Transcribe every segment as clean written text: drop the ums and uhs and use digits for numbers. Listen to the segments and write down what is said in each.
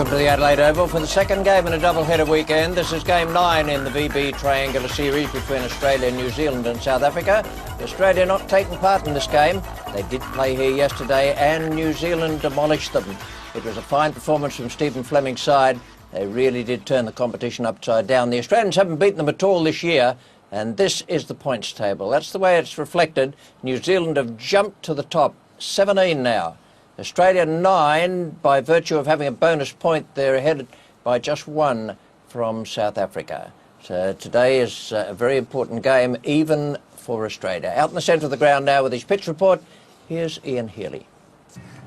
Welcome to the Adelaide Oval for the second game in a double-header weekend. This is game 9 in the VB Triangular Series between Australia, New Zealand and South Africa. Australia not taking part in this game. They did play here yesterday and New Zealand demolished them. It was a fine performance from Stephen Fleming's side. They really did turn the competition upside down. The Australians haven't beaten them at all this year, and this is the points table. That's the way it's reflected. New Zealand have jumped to the top, 17 now. Australia 9, by virtue of having a bonus point, they're ahead by just 1 from South Africa. So today is a very important game, even for Australia. Out in the centre of the ground now with his pitch report, here's Ian Healy.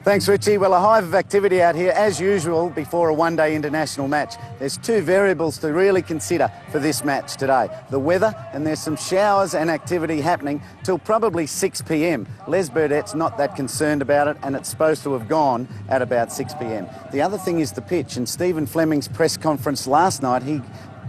Thanks, Richie. Well, a hive of activity out here, as usual, before a one-day international match. There's 2 variables to really consider for this match today. The weather, and there's some showers and activity happening till probably 6 p.m. Les Burdett's not that concerned about it, and it's supposed to have gone at about 6 p.m. The other thing is the pitch, and Stephen Fleming's press conference last night, he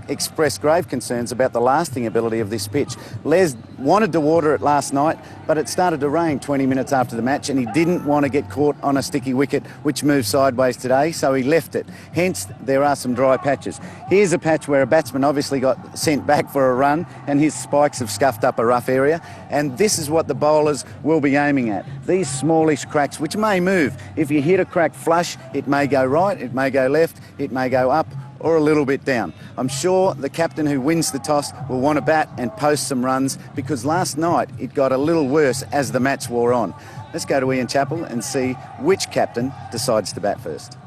expressed grave concerns about the lasting ability of this pitch. Les wanted to water it last night, but it started to rain 20 minutes after the match, and he didn't want to get caught on a sticky wicket which moved sideways today, so he left it. Hence, there are some dry patches. Here's a patch where a batsman obviously got sent back for a run, and his spikes have scuffed up a rough area, and this is what the bowlers will be aiming at. These smallish cracks, which may move. If you hit a crack flush, it may go right, it may go left, it may go up, or a little bit down. I'm sure the captain who wins the toss will want to bat and post some runs, because last night it got a little worse as the match wore on. Let's go to Ian Chappell and see which captain decides to bat first.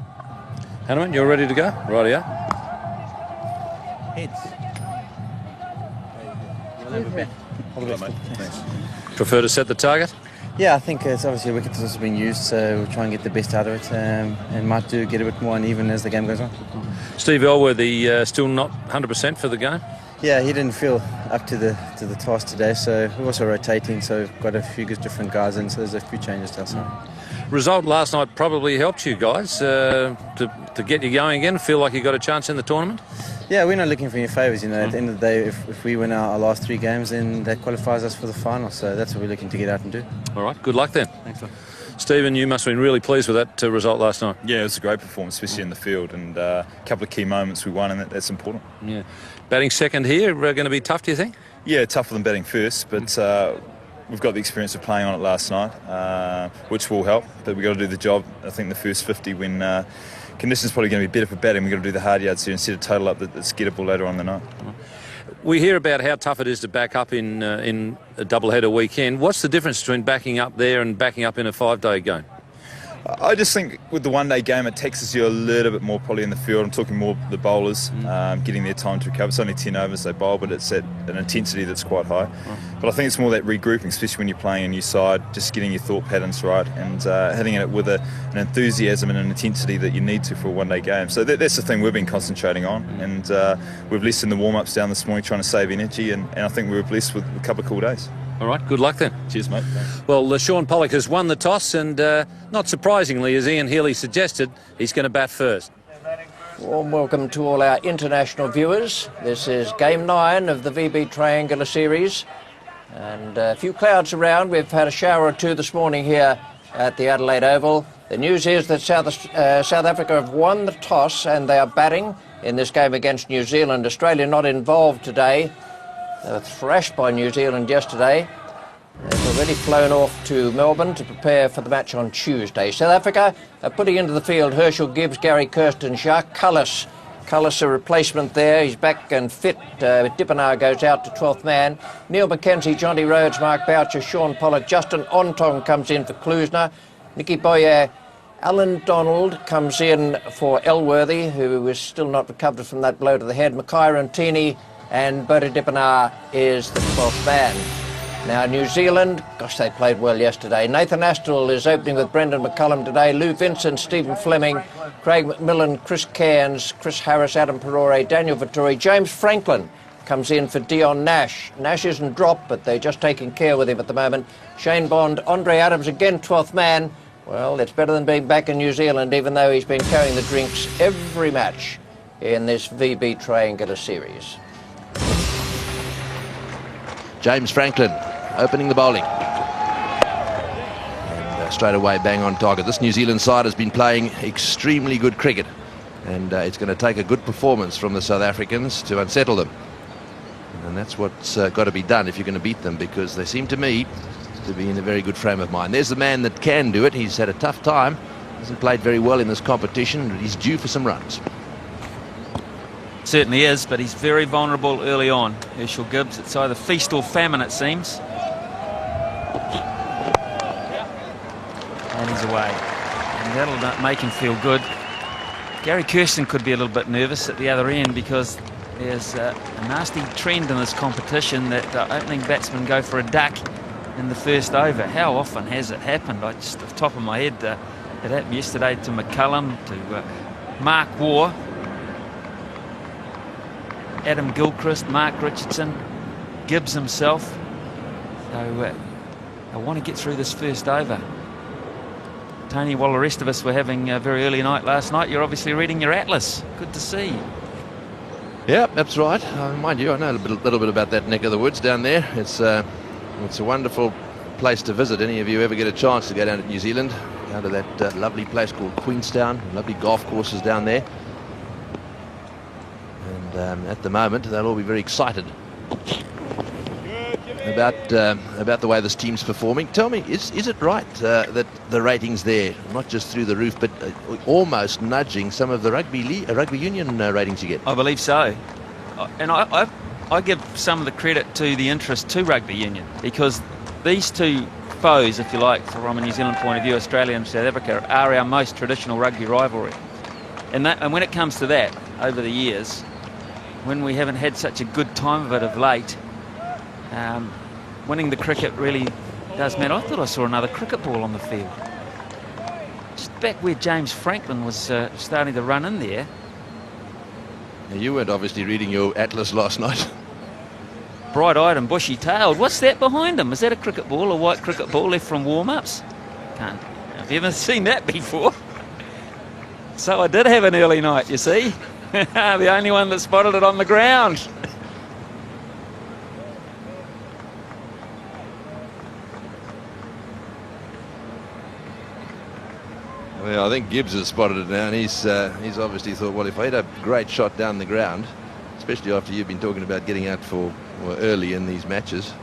Hanneman, you're ready to go? Rightio. Heads. We'll have a bet. All the best. Thanks. Prefer to set the target? Yeah, I think it's obviously a wicket that's also been used, so we'll try and get the best out of it, and might get a bit more uneven as the game goes on. Steve Elworthy still not 100% for the game? Yeah, he didn't feel up to the task today, so we're also rotating, so we've got a few different guys in, so there's a few changes to us. Result last night probably helped you guys to get you going again, feel like you got a chance in the tournament? Yeah, we're not looking for any favours, you know. At the end of the day, if we win our last 3 games, then that qualifies us for the final, so that's what we're looking to get out and do. All right, good luck then. Thanks, Phil. Stephen, you must have been really pleased with that result last night. Yeah, it was a great performance, especially in the field, and a couple of key moments we won, and that's important. Yeah. Batting second here, going to be tough, do you think? Yeah, tougher than batting first, but we've got the experience of playing on it last night, which will help, but we've got to do the job. I think the first 50 when conditions probably going to be better for batting, we've got to do the hard yards here and set a total up that's gettable later on in the night. We hear about how tough it is to back up in a double-header weekend. What's the difference between backing up there and backing up in a 5-day game? I just think with the one-day game, it taxes you a little bit more probably in the field. I'm talking more the bowlers, getting their time to recover. It's only 10 overs they bowl, but it's at an intensity that's quite high. But I think it's more that regrouping, especially when you're playing a new side, just getting your thought patterns right and hitting it with an enthusiasm and an intensity that you need to for a one-day game. So that's the thing we've been concentrating on, and we've lessened the warm-ups down this morning trying to save energy, and I think we were blessed with a couple of cool days. All right, good luck then. Cheers, mate. Thanks. Well, Sean Pollock has won the toss, and not surprisingly, as Ian Healy suggested, he's going to bat first. Warm welcome to all our international viewers. This is game 9 of the VB Triangular Series, and a few clouds around. We've had a shower or 2 this morning here at the Adelaide Oval. The news is that South Africa have won the toss, and they are batting in this game against New Zealand. Australia not involved today. They were thrashed by New Zealand yesterday. They've already flown off to Melbourne to prepare for the match on Tuesday. South Africa are putting into the field Herschel Gibbs, Gary Kirsten, Jacques Cullis. Cullis a replacement there. He's back and fit. Dippenaar goes out to 12th man. Neil McKenzie, Johnny Rhodes, Mark Boucher, Sean Pollock. Justin Ontong comes in for Klusner. Nicky Boyer. Alan Donald comes in for Elworthy, who is still not recovered from that blow to the head. Mackay Rantini and Bodhi Dippenaar is the 12th man. Now New Zealand, gosh, they played well yesterday. Nathan Astill is opening with Brendan McCullum today. Lou Vincent, Stephen Fleming, Craig McMillan, Chris Cairns, Chris Harris, Adam Perore, Daniel Vittori. James Franklin comes in for Dion Nash. Nash isn't dropped, but they're just taking care with him at the moment. Shane Bond, Andre Adams again 12th man. Well, it's better than being back in New Zealand, even though he's been carrying the drinks every match in this VB Triangular Series. James Franklin opening the bowling. And straight away bang on target. This New Zealand side has been playing extremely good cricket. And it's going to take a good performance from the South Africans to unsettle them. And that's what's got to be done if you're going to beat them, because they seem to me to be in a very good frame of mind. There's the man that can do it. He's had a tough time. Hasn't played very well in this competition, but he's due for some runs. Certainly is, but he's very vulnerable early on. Herschel Gibbs, it's either feast or famine, it seems. And he's away. And that'll make him feel good. Gary Kirsten could be a little bit nervous at the other end, because there's a nasty trend in this competition that opening batsmen go for a duck in the first over. How often has it happened? I just, off the top of my head, it happened yesterday to McCullum, to Mark Waugh, Adam Gilchrist, Mark Richardson, Gibbs himself. So I want to get through this first over. Tony, while the rest of us were having a very early night last night, you're obviously reading your atlas. Good to see. Yeah, that's right. Mind you, I know a little bit about that neck of the woods down there. It's a wonderful place to visit. Any of you ever get a chance to go down to New Zealand, down to that lovely place called Queenstown, lovely golf courses down there. And at the moment, they'll all be very excited about the way this team's performing. Tell me, is it right that the ratings there, not just through the roof, but almost nudging some of the rugby union ratings you get? I believe so. And I give some of the credit to the interest to rugby union, because these two foes, if you like, from a New Zealand point of view, Australia and South Africa, are our most traditional rugby rivalry. And when it comes to that, over the years, when we haven't had such a good time of it of late, winning the cricket really does matter. I thought I saw another cricket ball on the field. Just back where James Franklin was starting to run in there. Now, you weren't obviously reading your atlas last night. Bright-eyed and bushy-tailed. What's that behind him? Is that a cricket ball, a white cricket ball left from warm-ups? Have you ever seen that before? So I did have an early night, you see. The only one that spotted it on the ground. Well, I think Gibbs has spotted it now, and he's obviously thought, well, if I hit a great shot down the ground, especially after you've been talking about getting out for early in these matches,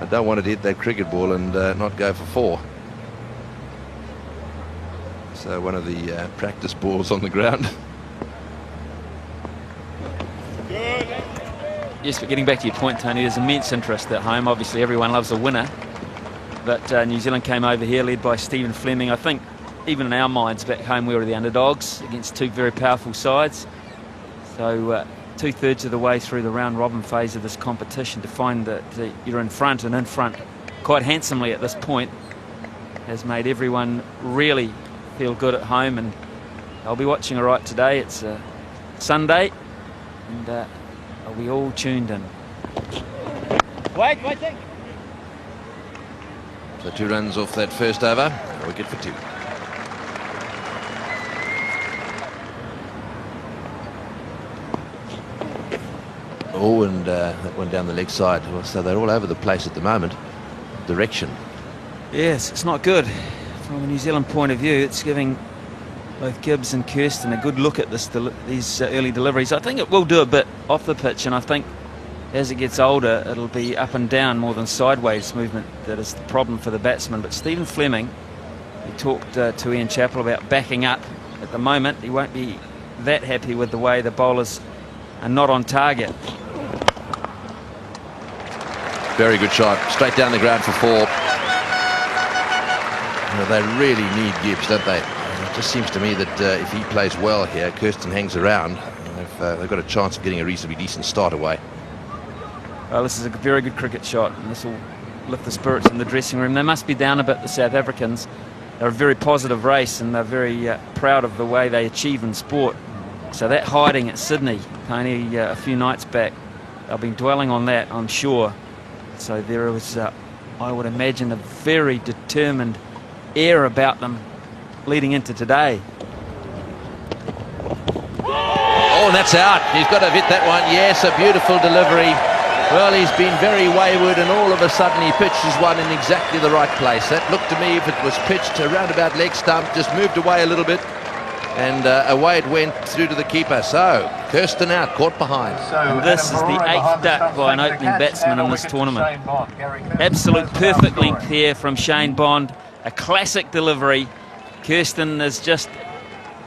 I don't want it to hit that cricket ball and not go for 4. So one of the practice balls on the ground. Yes, but getting back to your point, Tony, there's immense interest at home. Obviously, everyone loves a winner. But New Zealand came over here led by Stephen Fleming. I think even in our minds back home we were the underdogs against two very powerful sides. So 2/3 of the way through the round-robin phase of this competition, to find that you're in front and in front quite handsomely at this point has made everyone really feel good at home. And I'll be watching all right today. It's Sunday, and are we all tuned in? Waiting. So 2 runs off that first over, a wicket for 2. Oh, and that one down the leg side. So they're all over the place at the moment. Direction. Yes, it's not good from a New Zealand point of view. It's giving both Gibbs and Kirsten a good look at these early deliveries. I think it will do a bit off the pitch, and I think as it gets older it'll be up and down more than sideways movement that is the problem for the batsman. But Stephen Fleming, he talked to Ian Chappell about backing up. At the moment he won't be that happy with the way the bowlers are not on target. Very good shot, straight down the ground for 4. They really need Gibbs, don't they? It just seems to me that if he plays well here, Kirsten hangs around, they've got a chance of getting a reasonably decent start away. Well, this is a very good cricket shot, and this will lift the spirits in the dressing room. They must be down a bit, the South Africans. They're a very positive race, and they're very proud of the way they achieve in sport. So that hiding at Sydney, Tony, a few nights back, they've been dwelling on that, I'm sure. So there was, I would imagine, a very determined air about them leading into today. Oh, and that's out. He's got to have hit that one. Yes, a beautiful delivery. Well, he's been very wayward, and all of a sudden he pitches one in exactly the right place. That looked to me, if it was pitched around about leg stump, just moved away a little bit, and away it went through to the keeper. So Kirsten out, caught behind. And this is the 8th duck by an opening batsman in this tournament. Absolute perfect length here from Shane Bond. A classic delivery. Kirsten is just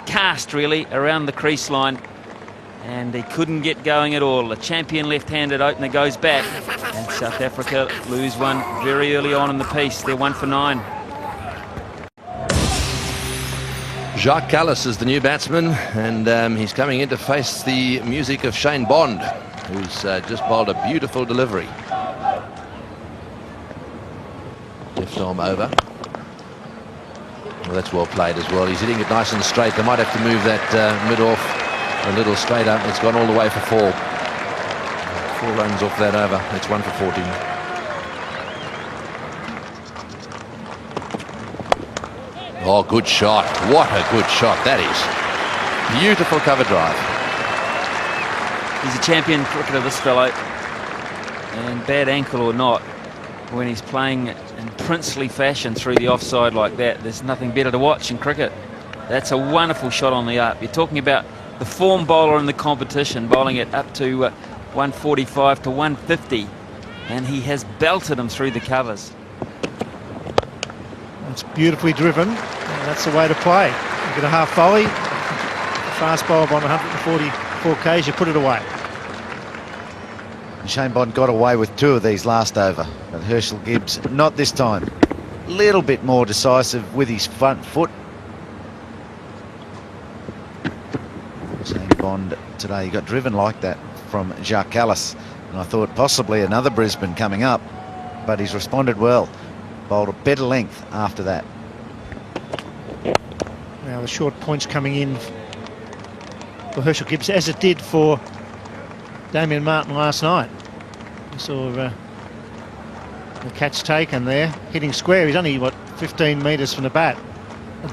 cast really around the crease line, and he couldn't get going at all. The champion left-handed opener goes back, and South Africa lose one very early on in the piece. They're 1 for 9. Jacques Callis is the new batsman, and he's coming in to face the music of Shane Bond, who's just bowled a beautiful delivery. Left arm over. Well, that's well played as well. He's hitting it nice and straight. They might have to move that mid-off a little straighter. It's gone all the way for 4. 4 runs off that over. It's 1 for 14. Oh, good shot. What a good shot that is. Beautiful cover drive. He's a champion cricketer, this fellow. And bad ankle or not, when he's playing in princely fashion through the offside like that, there's nothing better to watch in cricket. That's a wonderful shot on the up. You're talking about the form bowler in the competition, bowling it up to 145 to 150, and he has belted him through the covers. It's beautifully driven, and that's the way to play. You get a half volley, fast bowler on 144 k's, you put it away. Shane Bond got away with 2 of these last over, but Herschel Gibbs not this time. A little bit more decisive with his front foot. Shane Bond today, he got driven like that from Jacques Callis, and I thought possibly another Brisbane coming up, but he's responded well. Bowled a better length after that. Now the short points coming in for Herschel Gibbs, as it did for Damien Martin last night. We saw the catch taken there, hitting square. He's only, 15 metres from the bat.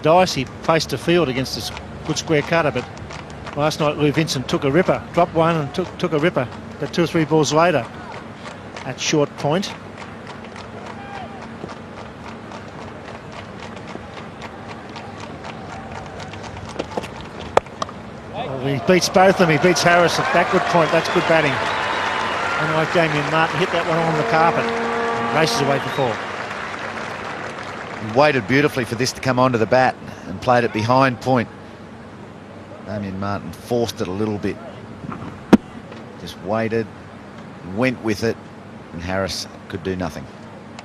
Dicey placed a field against a good square cutter, but last night Lou Vincent took a ripper, dropped one and took a ripper, but 2 or 3 balls later at short point. He beats both of them. He beats Harris at backward point. That's good batting. And like Damien Martin, hit that one on the carpet and races away for 4. He waited beautifully for this to come onto the bat and played it behind point. Damien Martin forced it a little bit. Just waited, went with it, and Harris could do nothing.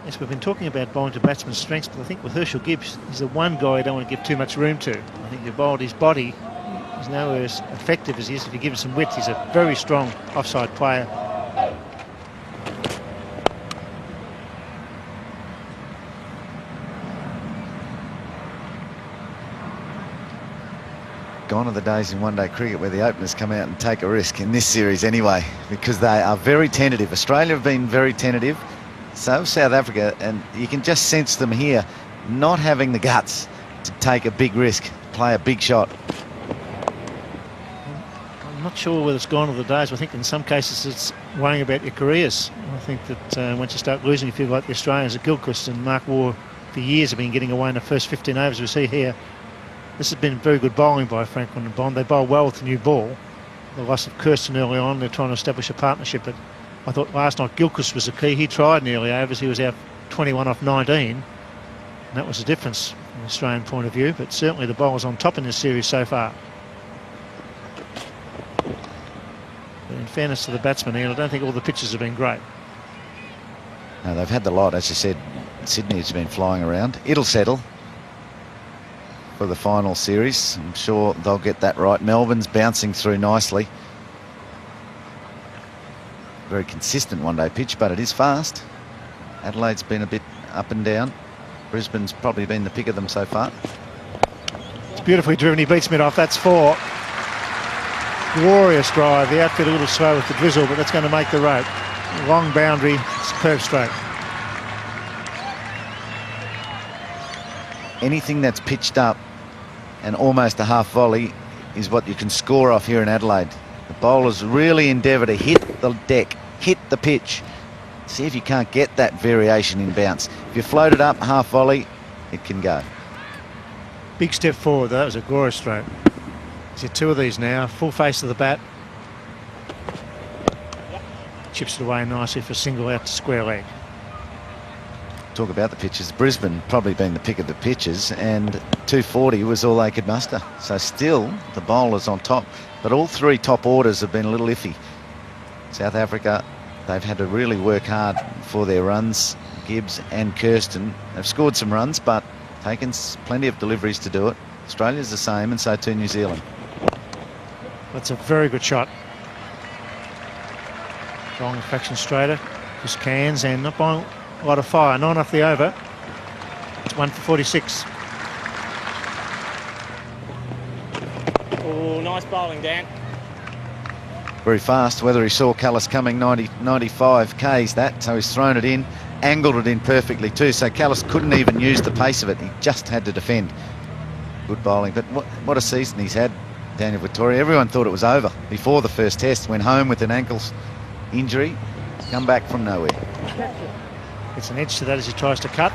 Yes, we've been talking about bowling to batsmen's strengths, but I think with Herschel Gibbs, he's the one guy I don't want to give too much room to. I think you bowled his body. He's nowhere as effective as he is if you give him some width. He's a very strong offside player. Gone are the days in one-day cricket where the openers come out and take a risk, in this series anyway, because they are very tentative. Australia have been very tentative, so South Africa, and you can just sense them here not having the guts to take a big risk, play a big shot. I'm not sure whether it's gone are the days. I think in some cases it's worrying about your careers. I think that once you start losing, you feel like the Australians at Gilchrist and Mark Waugh for years have been getting away in the first 15 overs we see here. This has been very good bowling by Franklin and Bond. They bowl well with the new ball. The loss of Kirsten early on, they're trying to establish a partnership, but I thought last night Gilchrist was the key. He tried in the early overs. He was out 21 off 19, and that was the difference from an Australian point of view, but certainly the bowlers on top in this series so far. But in fairness to the batsmen, Ian, I don't think all the pitches have been great. No, they've had the lot, as you said. Sydney has been flying around. It'll settle for the final series. I'm sure they'll get that right. Melbourne's bouncing through nicely. Very consistent one-day pitch, but it is fast. Adelaide's been a bit up and down. Brisbane's probably been the pick of them so far. It's beautifully driven. He beats mid-off. That's 4. Glorious drive. The outfit a little slow with the drizzle, but that's going to make the rope. Long boundary, superb stroke. Anything that's pitched up and almost a half volley is what you can score off here in Adelaide. The bowlers really endeavour to hit the deck, hit the pitch. See if you can't get that variation in bounce. If you float it up half volley, it can go. Big step forward, though. That was a glorious stroke. He's hit 2 of these now. Full face of the bat. Chips it away nicely for a single out to square leg. Talk about the pitches. Brisbane probably been the pick of the pitches, and 240 was all they could muster. So still the bowlers on top, but all 3 top orders have been a little iffy. South Africa, they've had to really work hard for their runs. Gibbs and Kirsten have scored some runs, but taken plenty of deliveries to do it. Australia's the same, and so too New Zealand. That's a very good shot. Long fraction straighter, just cans and not buying a lot of fire. 9 off the over. It's 1 for 46. Oh, nice bowling, Dan. Very fast. Whether he saw Callis coming 95 Ks that, so he's thrown it in, angled it in perfectly too, so Callis couldn't even use the pace of it. He just had to defend. Good bowling, but what a season he's had, Daniel Vittoria. Everyone thought it was over before the first test. Went home with an ankle injury, come back from nowhere. It's an edge to that as he tries to cut.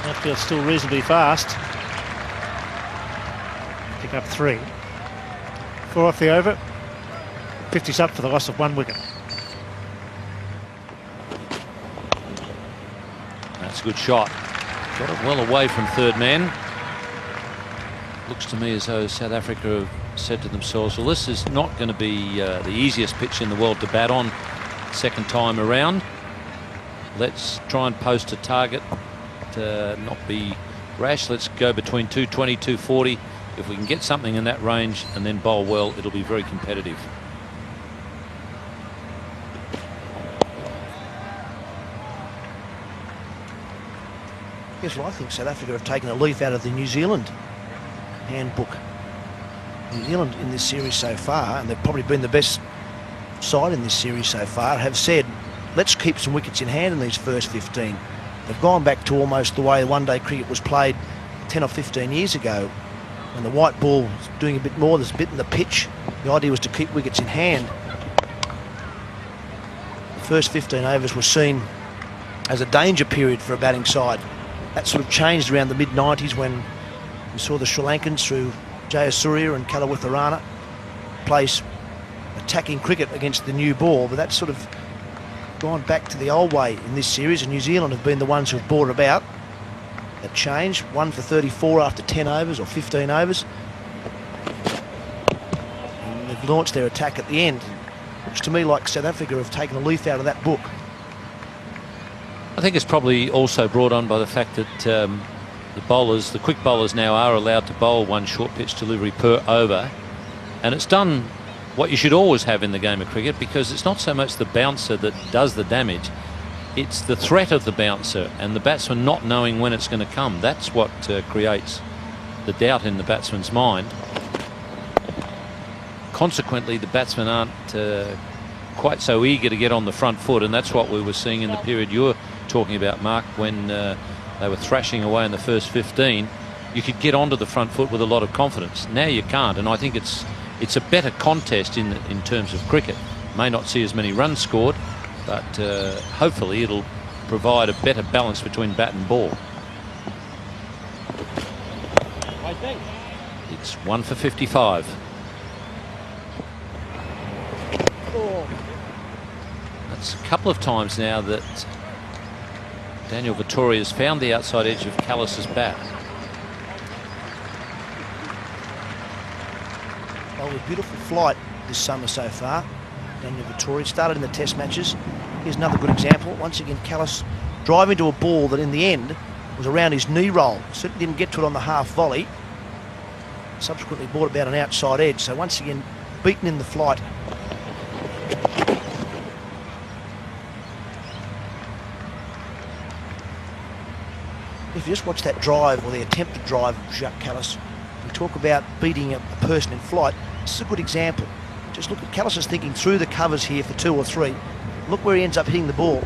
Outfield's still reasonably fast. Pick up 3. 4 off the over. 50's up for the loss of 1 wicket. That's a good shot. Got it well away from third man. Looks to me as though South Africa have said to themselves, well, this is not going to be the easiest pitch in the world to bat on second time around. Let's try and post a target to not be rash. Let's go between 220, 240. If we can get something in that range and then bowl well, it'll be very competitive. Yes, well, I think South Africa have taken a leaf out of the New Zealand handbook. New Zealand in this series so far, and they've probably been the best side in this series so far, have said, let's keep some wickets in hand in these first 15. They've gone back to almost the way one-day cricket was played 10 or 15 years ago, when the white ball was doing a bit more, there's a bit in the pitch. The idea was to keep wickets in hand. The first 15 overs were seen as a danger period for a batting side. That sort of changed around the mid-90s when we saw the Sri Lankans through Jayasuriya and Kalawitharana place attacking cricket against the new ball, but that's sort of gone back to the old way in this series, and New Zealand have been the ones who've brought it about. That change, 1 for 34 after 10 overs or 15 overs. And they've launched their attack at the end. Looks to me like South Africa have taken a leaf out of that book. I think it's probably also brought on by the fact that the bowlers, the quick bowlers now are allowed to bowl 1 short pitch delivery per over, and it's done what you should always have in the game of cricket, because it's not so much the bouncer that does the damage, it's the threat of the bouncer and the batsman not knowing when it's going to come. That's what creates the doubt in the batsman's mind. Consequently, the batsmen aren't quite so eager to get on the front foot, and that's what we were seeing in the period you're talking about, Mark, when they were thrashing away in the first 15. You could get onto the front foot with a lot of confidence. Now you can't, and I think it's a better contest in terms of cricket. May not see as many runs scored, but hopefully it'll provide a better balance between bat and ball. It's 1 for 55. That's a couple of times now that Daniel Vittoria has found the outside edge of Callis's bat. Well, with beautiful flight this summer so far, Daniel Vittoria started in the test matches. Here's another good example. Once again, Callis driving to a ball that in the end was around his knee roll. Certainly didn't get to it on the half volley. Subsequently brought about an outside edge. So once again, beaten in the flight. If you just watch that drive, or the attempted drive of Jacques Callis, we talk about beating a person in flight. This is a good example. Just look at Callis is thinking through the covers here for 2 or 3. Look where he ends up hitting the ball.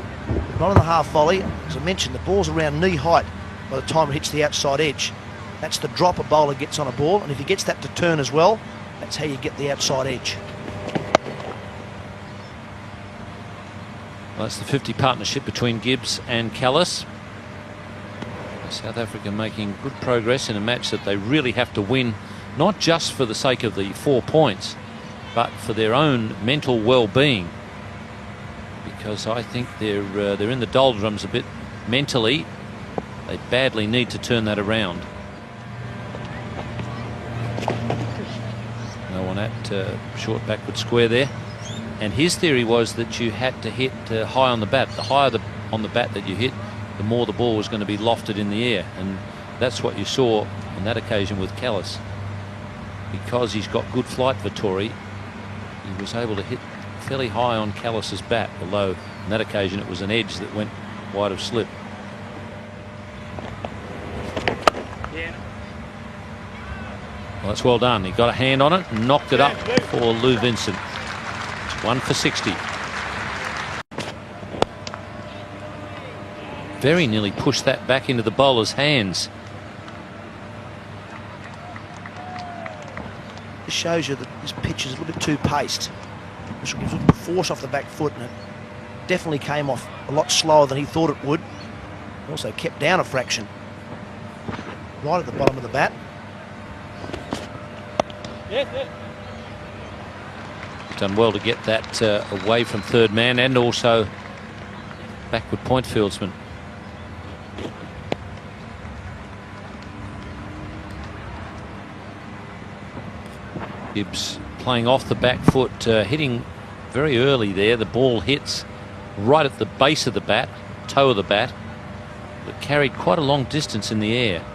Not on the half volley. As I mentioned, the ball's around knee height by the time it hits the outside edge. That's the drop a bowler gets on a ball, and if he gets that to turn as well, that's how you get the outside edge. Well, that's the 50 partnership between Gibbs and Callis. South Africa making good progress in a match that they really have to win, not just for the sake of the 4 points, but for their own mental well-being. Because I think they're in the doldrums a bit mentally. They badly need to turn that around. No one at short backward square there. And his theory was that you had to hit high on the bat. The higher on the bat that you hit, the more the ball was going to be lofted in the air. And that's what you saw on that occasion with Callis. Because he's got good flight, Vettori, he was able to hit fairly high on Callis's bat, although on that occasion it was an edge that went wide of slip. Well, that's well done. He got a hand on it and knocked it up for Lou Vincent. It's 1 for 60. Very nearly pushed that back into the bowler's hands. This shows you that this pitch is a little bit too paced. This gives it force off the back foot, and it definitely came off a lot slower than he thought it would. Also kept down a fraction. Right at the bottom of the bat. Done well to get that away from third man and also backward point fieldsman. Gibbs playing off the back foot, hitting very early there. The ball hits right at the base of the bat, toe of the bat, but carried quite a long distance in the air.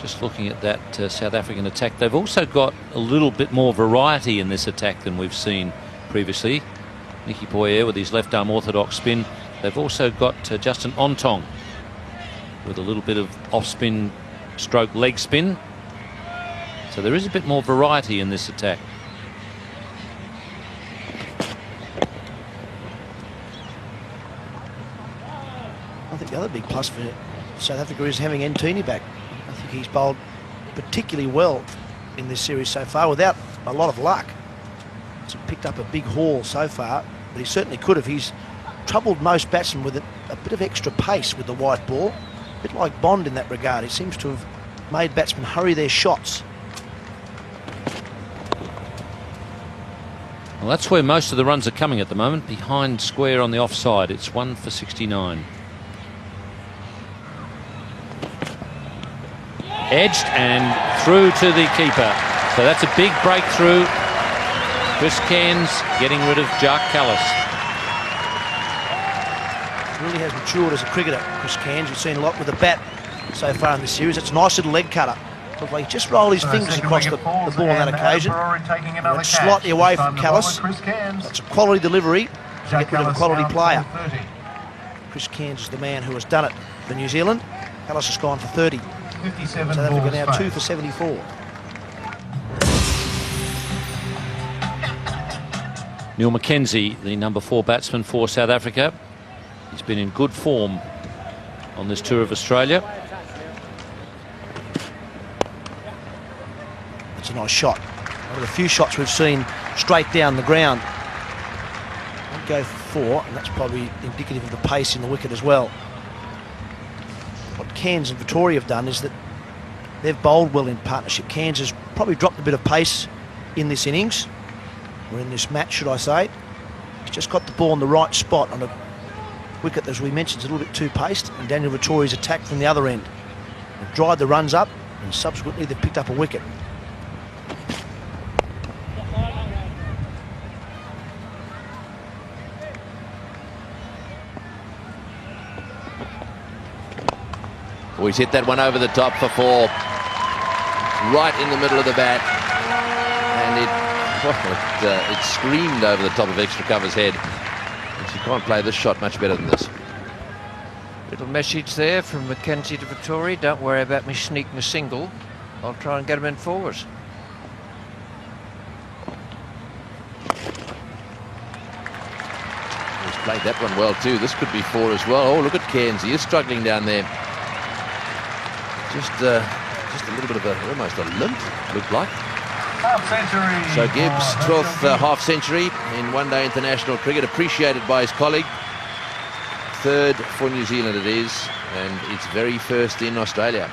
Just looking at that South African attack, they've also got a little bit more variety in this attack than we've seen previously. Nicky Boyer with his left arm orthodox spin. They've also got Justin Ontong with a little bit of off-spin stroke leg spin. So there is a bit more variety in this attack. I think the other big plus for South Africa is having Ntini back. I think he's bowled particularly well in this series so far without a lot of luck. He's picked up a big haul so far, but he certainly could have. He's troubled most batsmen with a bit of extra pace with the white ball. A bit like Bond in that regard. He seems to have made batsmen hurry their shots. Well, that's where most of the runs are coming at the moment, behind square on the offside. It's 1 for 69. Edged and through to the keeper. So that's a big breakthrough. Chris Cairns getting rid of Jacques Kallis. Really has matured as a cricketer, Chris Cairns. We've seen a lot with the bat so far in this series. It's a nice little leg cutter. Looks like he just rolled his fingers across the ball on that occasion. Went slightly away from Kallis. That's a quality delivery to get rid of a quality player. Chris Cairns is the man who has done it for New Zealand. Kallis has gone for 30. South Africa now 2 for 74. Neil McKenzie, the number 4 batsman for South Africa. He's been in good form on this tour of Australia. It's a nice shot. One of the few shots we've seen straight down the ground. I'd go for 4, and that's probably indicative of the pace in the wicket as well. What Cairns and Vettori have done is that they've bowled well in partnership. Cairns has probably dropped a bit of pace in this innings, or in this match, should I say. He's just got the ball in the right spot on a wicket, as we mentioned, is a little bit too paced, and Daniel Vettori's attacked from the other end. They've dried the runs up, and subsequently they've picked up a wicket. Oh, he's hit that one over the top for 4. Right in the middle of the bat. And it screamed over the top of extra cover's head. And she can't play this shot much better than this. Little message there from McKenzie to Vettori. Don't worry about me sneaking a single. I'll try and get him in fours. He's played that one well too. This could be 4 as well. Oh, look at Cairns. He is struggling down there. Just a little bit of almost a limp, looked like. So Gibbs, 12th half-century in one-day international cricket, appreciated by his colleague. Third for New Zealand it is, and it's very first in Australia.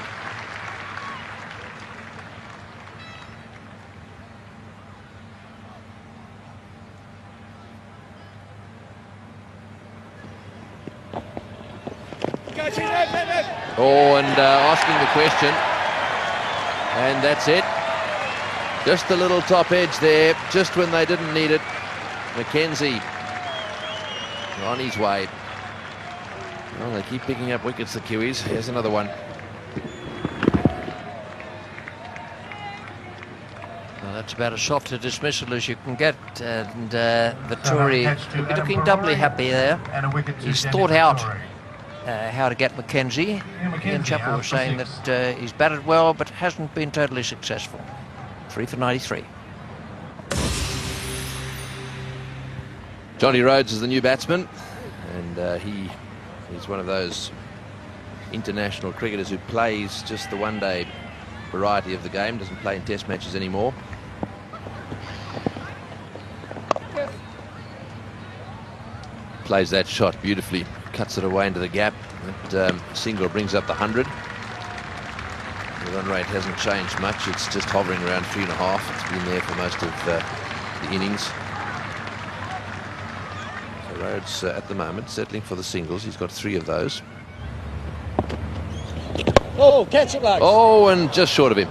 Oh, and asking the question, and that's it. Just a little top edge there, just when they didn't need it. Mackenzie on his way. Well, they keep picking up wickets, the Kiwis. Here's another one. Well, that's about as soft a dismissal as you can get, and Vittori will be looking doubly happy there. He's thought out how to get Mackenzie. Ian Chappell was saying that he's batted well, but hasn't been totally successful. 3 for 93. Johnny Rhodes is the new batsman, and he's one of those international cricketers who plays just the one-day variety of the game, doesn't play in test matches anymore. Plays that shot beautifully, cuts it away into the gap. That single brings up the 100. The run rate hasn't changed much, it's just hovering around 3.5. It's been there for most of the innings. So Rhodes at the moment settling for the singles. He's got 3 of those. Oh, catch it, Lux. Oh, and just short of him.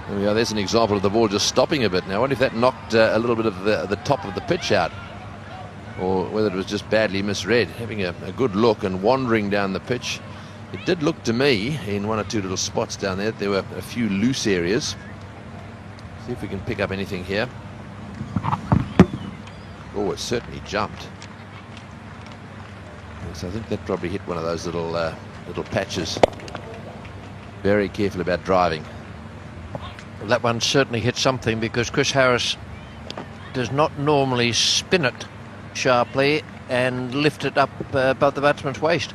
There we go. There's an example of the ball just stopping a bit. Now I wonder if that knocked a little bit of the top of the pitch out, or whether it was just badly misread. Having a good look and wandering down the pitch, it did look to me in 1 or 2 little spots down there, there were a few loose areas. See if we can pick up anything here. Oh, it certainly jumped. So I think that probably hit one of those little patches. Very careful about driving. Well, that one certainly hit something, because Chris Harris does not normally spin it sharply and lift it up above the batsman's waist.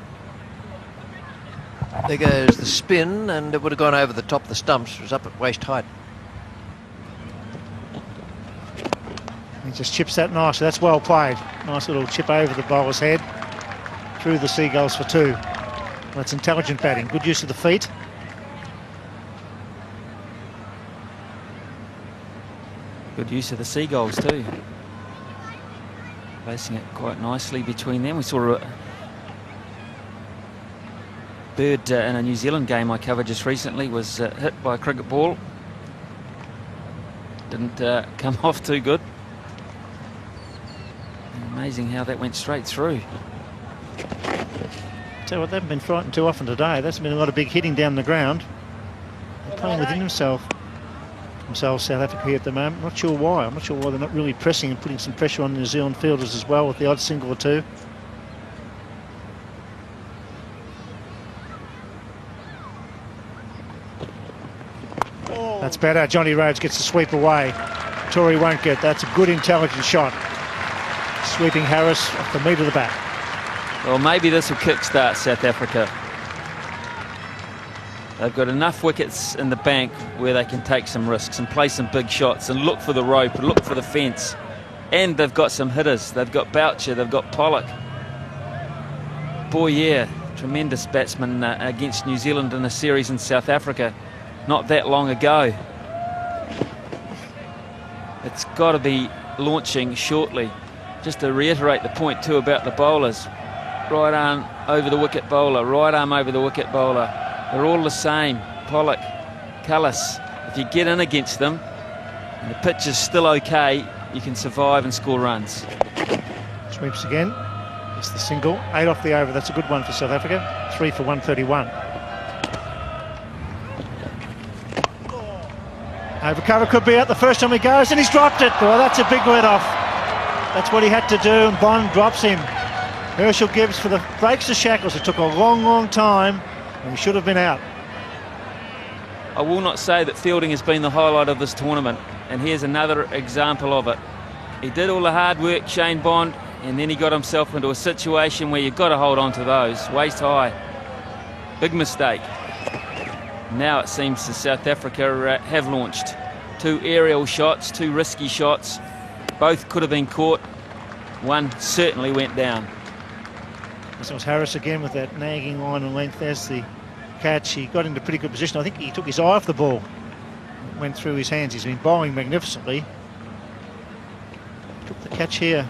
There goes the spin, and it would have gone over the top of the stumps. It was up at waist height. He just chips that nicely. That's well played. Nice little chip over the bowler's head, through the Seagulls for 2. That's intelligent batting. Good use of the feet. Good use of the Seagulls too. Placing it quite nicely between them. We saw a bird in a New Zealand game I covered just recently was hit by a cricket ball. Didn't come off too good. Amazing how that went straight through. Tell you what, they haven't been frightened too often today. There's been a lot of big hitting down the ground. They're playing within themselves, South Africa here at the moment. Not sure why. I'm not sure why they're not really pressing and putting some pressure on the New Zealand fielders as well with the odd single or 2. That's better. Johnny Rhodes gets the sweep away. Tory won't get. That's a good intelligent shot. Sweeping Harris off the meat of the bat. Well, maybe this will kickstart South Africa. They've got enough wickets in the bank where they can take some risks and play some big shots and look for the rope and look for the fence. And they've got some hitters. They've got Boucher, they've got Pollock. Boyer, tremendous batsman against New Zealand in a series in South Africa not that long ago. It's got to be launching shortly. Just to reiterate the point too about the bowlers. Right arm over the wicket bowler, right arm over the wicket bowler. They're all the same. Pollock, Cullis. If you get in against them and the pitch is still okay, you can survive and score runs. Sweeps again. It's the single. 8 off the over. That's a good one for South Africa. 3 for 131. Overcover could be out the first time he goes, and he's dropped it. Well, that's a big let off. That's what he had to do, and Bond drops him. Herschel Gibbs breaks the shackles. It took a long, long time, and he should have been out. I will not say that fielding has been the highlight of this tournament, and here's another example of it. He did all the hard work, Shane Bond, and then he got himself into a situation where you've got to hold on to those, waist high. Big mistake. Now it seems that South Africa have launched. 2 aerial shots, 2 risky shots. Both could have been caught. One certainly went down. This was Harris again with that nagging line and length as the catch. He got into pretty good position. I think he took his eye off the ball. It went through his hands. He's been bowling magnificently. Took the catch here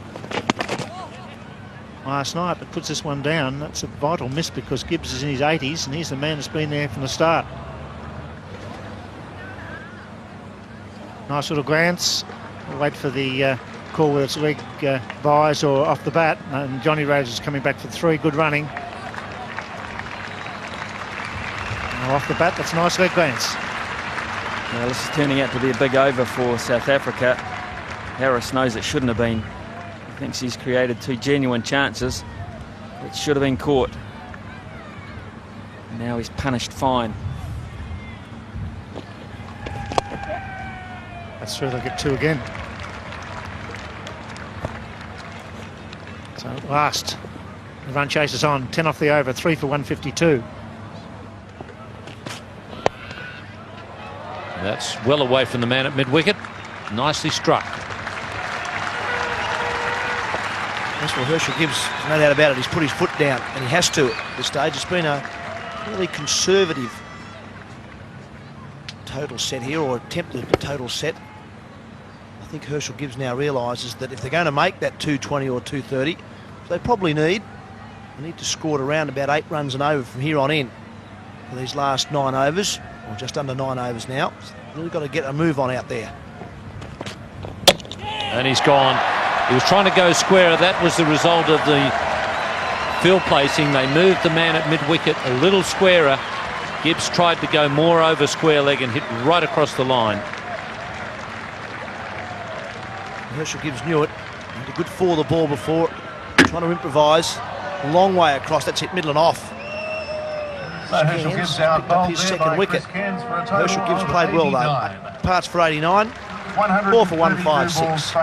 last night, but puts this one down. That's a vital miss because Gibbs is in his 80s and he's the man that's been there from the start. Nice little glance. We'll wait for the call whether it's leg buys or off the bat, and Johnny Rhodes is coming back for 3. Good running. Now off the bat, that's a nice leg glance. Now this is turning out to be a big over for South Africa. Harris knows it shouldn't have been. He thinks he's created 2 genuine chances. It should have been caught. Now he's punished fine. That's true, they'll get 2 again. So last, the run chases on, 10 off the over, 3 for 152. That's well away from the man at mid-wicket. Nicely struck. That's what Herschel Gibbs, there's no doubt about it. He's put his foot down, and he has to at this stage. It's been a really conservative total set here, or attempted total set. I think Herschel Gibbs now realises that if they're going to make that 220 or 230, they probably need to score it around about 8 runs and over from here on in for these last 9 overs, or just under 9 overs now. Really got to get a move on out there. And he's gone. He was trying to go square. That was the result of the field placing. They moved the man at mid-wicket a little squarer. Gibbs tried to go more over square leg and hit right across the line. Herschel Gibbs knew it. He had a good for the ball before. Trying to improvise. A long way across. That's hit middle and off. Herschel Gibbs picked up his second wicket. Herschel Gibbs played well though. Parts for 89. 4 for 156.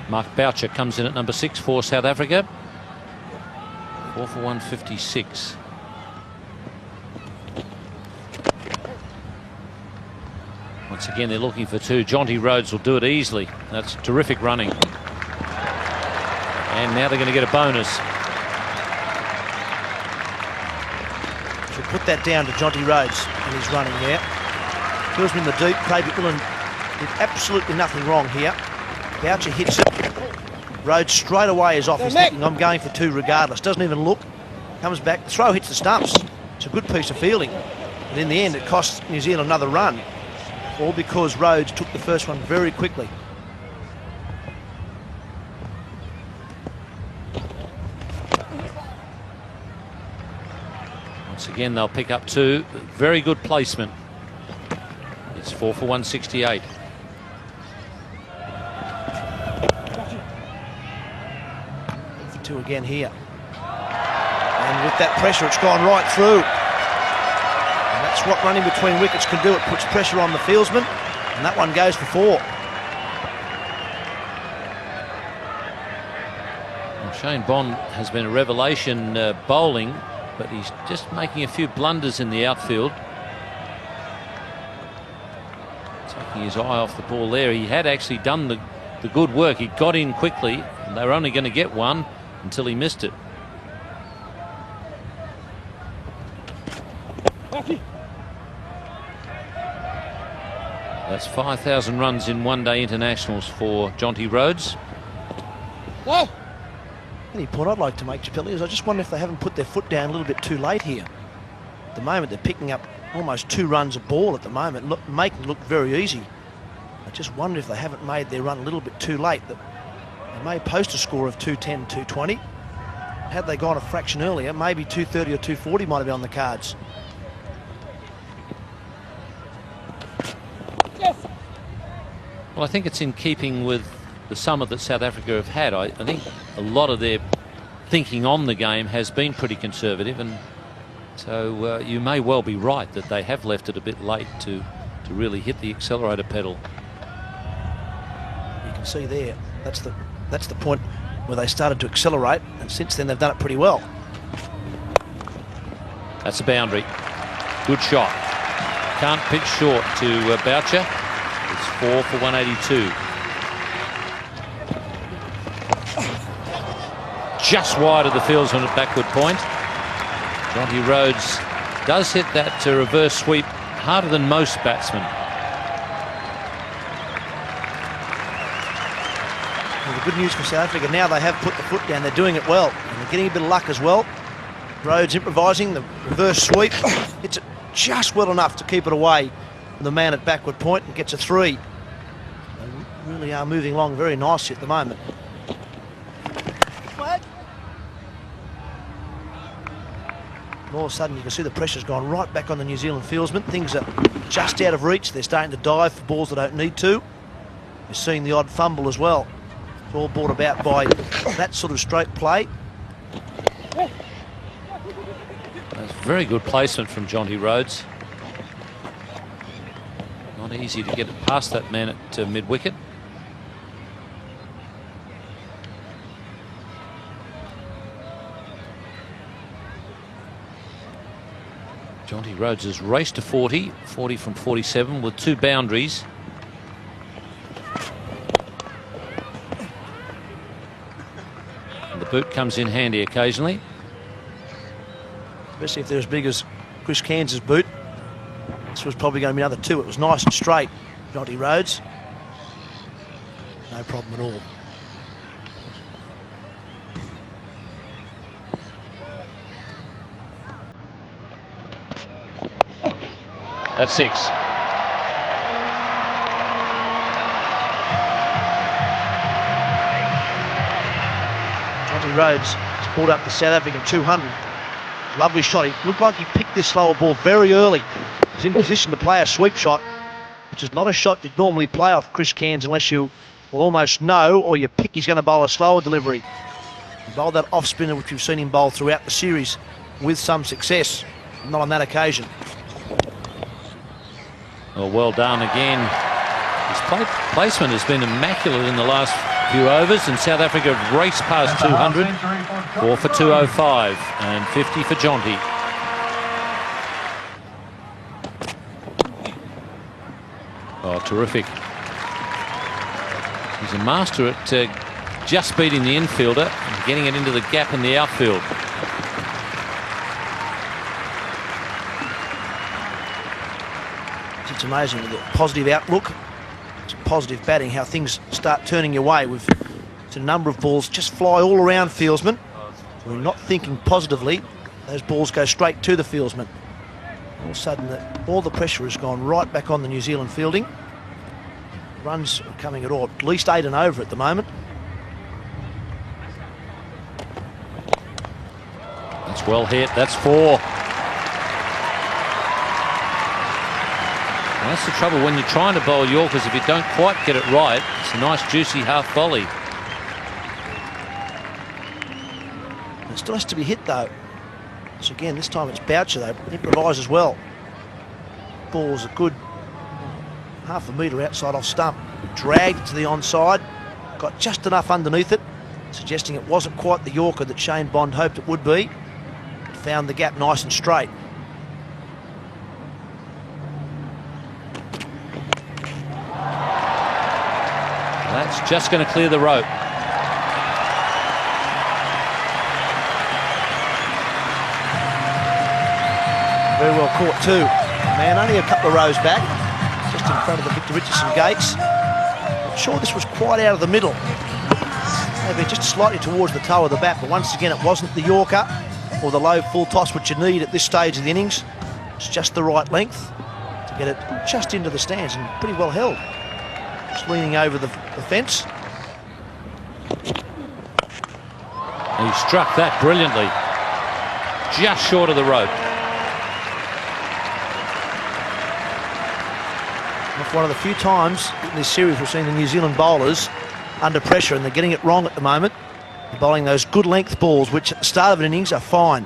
Mark Boucher comes in at number 6 for South Africa. 4 for 156. Once again, they're looking for 2. Jonty Rhodes will do it easily. That's terrific running. And now they're going to get a bonus. Should put that down to Jonty Rhodes and his running there. Fills him in the deep. Craig McMillan did absolutely nothing wrong here. Boucher hits it. Rhodes straight away is off. He's thinking, I'm going for 2 regardless. Doesn't even look. Comes back. The throw hits the stumps. It's a good piece of fielding. But in the end, it costs New Zealand another run. All because Rhodes took the first one very quickly. Once again, they'll pick up 2. Very good placement. It's 4 for 168. For 2 again here. And with that pressure, it's gone right through. And that's what running between wickets can do. It puts pressure on the fieldsman, and that one goes for 4. Well, Shane Bond has been a revelation bowling, but he's just making a few blunders in the outfield. Taking his eye off the ball there. He had actually done the good work. He got in quickly, and they were only going to get 1 until he missed it. That's 5,000 runs in one-day internationals for Jonty Rhodes. Any point I'd like to make, Chappelli, is I just wonder if they haven't put their foot down a little bit too late here. At the moment, they're picking up almost 2 runs a ball at the moment, making it look very easy. I just wonder if they haven't made their run a little bit too late. That they may post a score of 210, 220. Had they gone a fraction earlier, maybe 230 or 240 might have been on the cards. Well, I think it's in keeping with the summer that South Africa have had. I think a lot of their thinking on the game has been pretty conservative, and so you may well be right that they have left it a bit late to really hit the accelerator pedal. You can see there, that's the point where they started to accelerate, and since then they've done it pretty well. That's a boundary. Good shot. can't pitch short to Boucher. It's 4 for 182. Just wide of the fieldsman at backward point. Jonty Rhodes does hit that reverse sweep harder than most batsmen. Well, the good news for South Africa, now they have put the foot down, they're doing it well, and they're getting a bit of luck as well. Rhodes improvising, the reverse sweep, it's just well enough to keep it away from the man at backward point and gets a 3. They really are moving along very nicely at the moment. All of a sudden you can see the pressure's gone right back on the New Zealand fieldsmen. Things are just out of reach. They're starting to dive for balls they don't need to. You're seeing the odd fumble as well. It's all brought about by that sort of straight play. That's very good placement from Jonty Rhodes. Not easy to get it past that man at mid-wicket. Jonty Rhodes has raced to 40 from 47 with 2 boundaries. And the boot comes in handy occasionally. Especially if they're as big as Chris Cairns' boot. This was probably going to be another 2. It was nice and straight, Jonty Rhodes. No problem at all. That's 6. Jonty Rhodes has pulled up the South African 200. Lovely shot. He looked like he picked this slower ball very early. He's in position to play a sweep shot, which is not a shot you'd normally play off Chris Cairns unless you will almost know or you pick he's going to bowl a slower delivery. He bowled that off spinner which we've seen him bowl throughout the series with some success. Not on that occasion. Well done again. His placement has been immaculate in the last few overs, and South Africa have raced past 200. 4 for 205 and 50 for Jonty. Oh, terrific. He's a master at just beating the infielder and getting it into the gap in the outfield. It's amazing with a positive outlook, it's positive batting, how things start turning your way. We've seen a number of balls just fly all around fieldsmen. We're not thinking positively, those balls go straight to the fieldsman. All of a sudden, all the pressure has gone right back on the New Zealand fielding. Runs are coming at least 8 and over at the moment. That's well hit, that's 4. Well, that's the trouble when you're trying to bowl Yorkers. If you don't quite get it right, it's a nice juicy half volley. It still has to be hit though. So again, this time it's Boucher though, improvises well. Ball's a good half a metre outside off stump. Dragged to the onside, got just enough underneath it, suggesting it wasn't quite the Yorker that Shane Bond hoped it would be. Found the gap nice and straight. That's just going to clear the rope. Very well caught too. Man only a couple of rows back, just in front of the Victor Richardson gates. I'm sure this was quite out of the middle. Maybe just slightly towards the toe of the bat, but once again it wasn't the Yorker or the low full toss which you need at this stage of the innings. It's just the right length to get it just into the stands and pretty well held. Just leaning over the fence. He struck that brilliantly. Just short of the rope. One of the few times in this series we've seen the New Zealand bowlers under pressure, and they're getting it wrong at the moment. They're bowling those good length balls, which at the start of an innings are fine.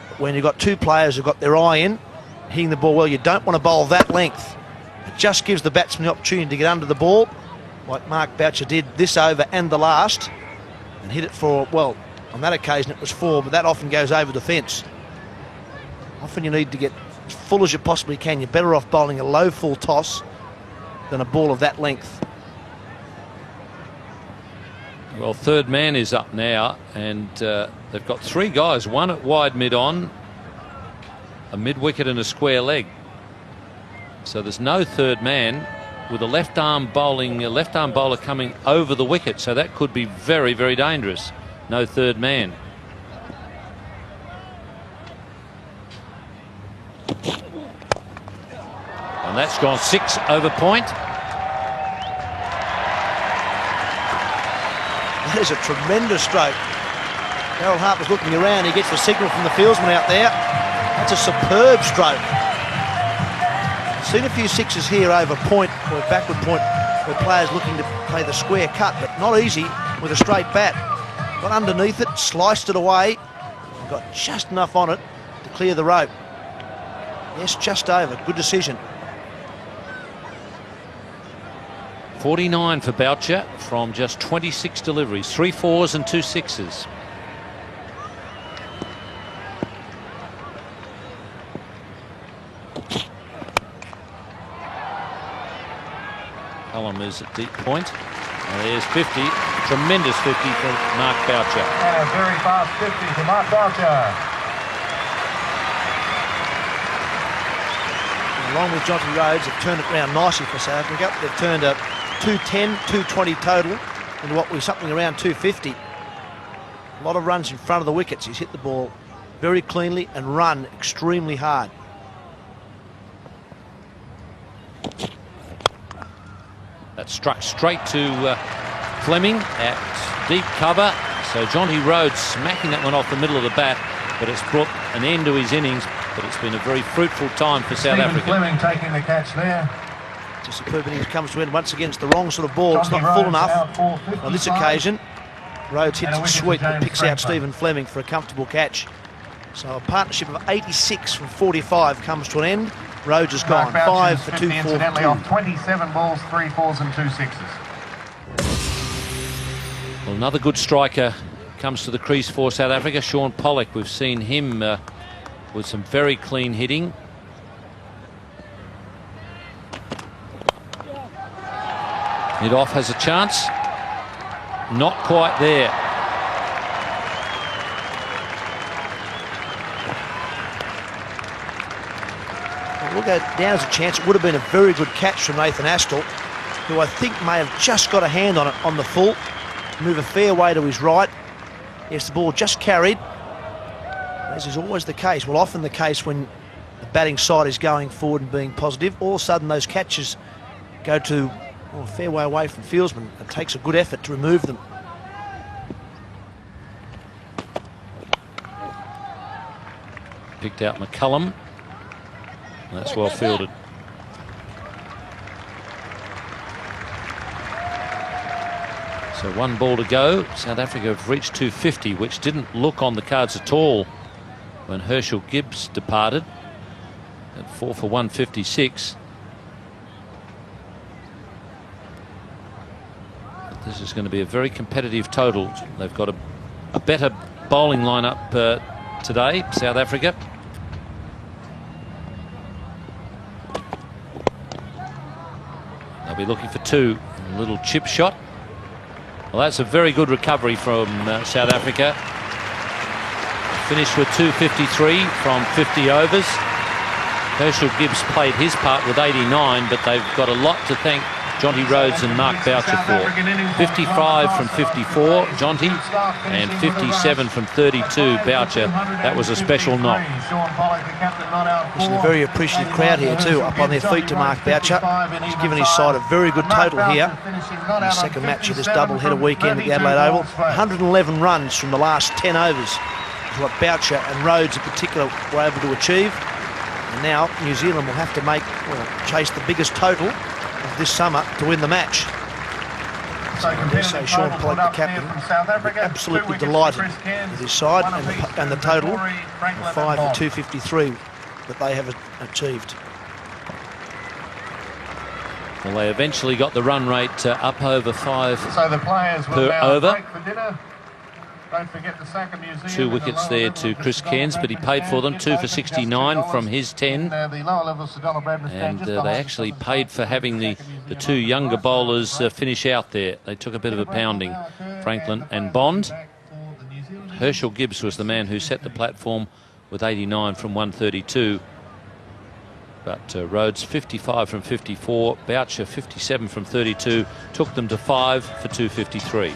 But when you've got 2 players who've got their eye in, hitting the ball well, you don't want to bowl that length. It just gives the batsman the opportunity to get under the ball, like Mark Boucher did this over and the last, and hit it for, well, on that occasion it was 4, but that often goes over the fence. Often you need to get as full as you possibly can. You're better off bowling a low full toss than a ball of that length. Well, third man is up now, and they've got 3 guys, one at wide mid-on, a mid-wicket and a square leg. So there's no third man, with a left arm bowler coming over the wicket, so that could be very, very dangerous. No third man. And that's gone 6 over point. That is a tremendous stroke. Darryl Harper's looking around. He gets the signal from the fieldsman out there. That's a superb stroke. Seen a few sixes here over point, or backward point, where players looking to play the square cut, but not easy with a straight bat. Got underneath it, sliced it away, and got just enough on it to clear the rope. Yes, just over. Good decision. 49 for Boucher from just 26 deliveries, 3 4s and 2 6s. Cullum is at deep point. And there's 50, tremendous 50 for Mark Boucher. And a very fast 50 for Mark Boucher. Along with Jonty Rhodes, have turned it around nicely for South Africa. They've turned a 210, 220 total into what was something around 250. A lot of runs in front of the wickets. He's hit the ball very cleanly and run extremely hard. That struck straight to Fleming at deep cover. So Jonty Rhodes smacking that one off the middle of the bat, but it's brought an end to his innings. But it's been a very fruitful time for South Africa. Fleming taking the catch there. It's a superb innings comes to end once again. It's the wrong sort of ball. It's not full enough. On this occasion, Rhodes hits it sweet but picks out Stephen Fleming for a comfortable catch. So a partnership of 86 from 45 comes to an end. Rhodes has gone 5 for 2 4. Incidentally, off 27 balls, 3 4s and 2 6s. Well, another good striker comes to the crease for South Africa. Sean Pollock. We've seen him with some very clean hitting. Mid-off has a chance. Not quite there. Well, we'll go down as a chance. It would have been a very good catch from Nathan Astle, who I think may have just got a hand on it on the full. Move a fair way to his right. Yes, the ball just carried. As is always the case, well, often the case when the batting side is going forward and being positive, all of a sudden those catches go to a fair way away from fieldsmen. It takes a good effort to remove them. Picked out McCullum. That's well fielded. So 1 ball to go. South Africa have reached 250, which didn't look on the cards at all when Herschel Gibbs departed at 4 for 156. But this is going to be a very competitive total. They've got a better bowling lineup today, South Africa. They'll be looking for 2. A little chip shot. Well, that's a very good recovery from South Africa. Finished with 253 from 50 overs. Herschel Gibbs played his part with 89, but they've got a lot to thank Jonty Rhodes and Mark Boucher for. 55 from 54, Jonty, and 57 from 32, Boucher. That was a special knock. There's a very appreciative crowd here too, up on their feet to Mark Boucher. He's given his side a very good total here in the second match of this double-header weekend at the Adelaide Oval. 111 runs from the last 10 overs is what Boucher and Rhodes in particular were able to achieve. And now New Zealand will have to chase the biggest total of this summer to win the match. So I dare say Sean Pollock, the captain, absolutely delighted with his side and the total of 5 for 253 that they have achieved. Well, they eventually got the run rate up over 5 So the players will per now over. break for dinner. Don't forget the sack of New Zealand. 2 wickets there to Chris Cairns, but he paid for them. 2 for 69 from his 10. And they actually paid for having the 2 younger bowlers finish out there. They took a bit of a pounding, Franklin and Bond. Herschel Gibbs was the man who set the platform with 89 from 132. But Rhodes 55 from 54, Boucher 57 from 32, took them to 5 for 253.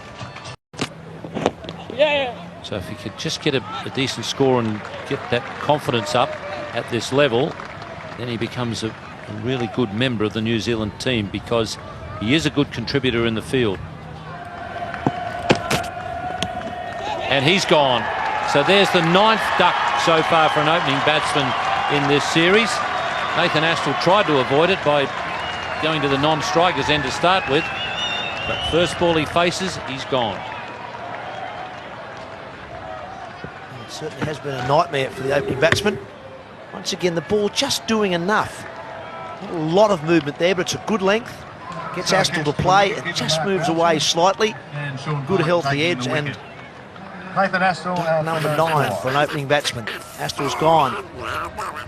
So if he could just get a decent score and get that confidence up at this level, then he becomes a really good member of the New Zealand team, because he is a good contributor in the field. And he's gone. So there's the 9th duck so far for an opening batsman in this series. Nathan Astle tried to avoid it by going to the non-strikers end to start with, but first ball he faces, he's gone. It certainly has been a nightmare for the opening batsman. Once again, the ball just doing enough. Not a lot of movement there, but it's a good length. Gets Astle to play and just moves away slightly. Good healthy edge, and Nathan Astle, number 9 for an opening batsman. Astle's gone.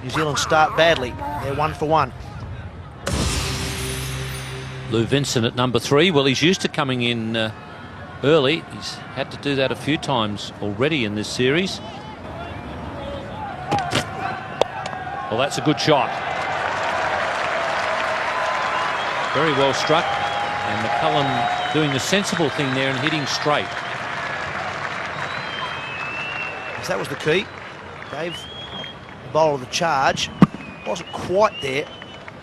New Zealand start badly. They're 1 for 1. Lou Vincent at number 3. Well, he's used to coming in early. He's had to do that a few times already in this series. Well, that's a good shot. Very well struck. And McCullum doing the sensible thing there and hitting straight. That was the key. Gave the bowler the charge. Wasn't quite there.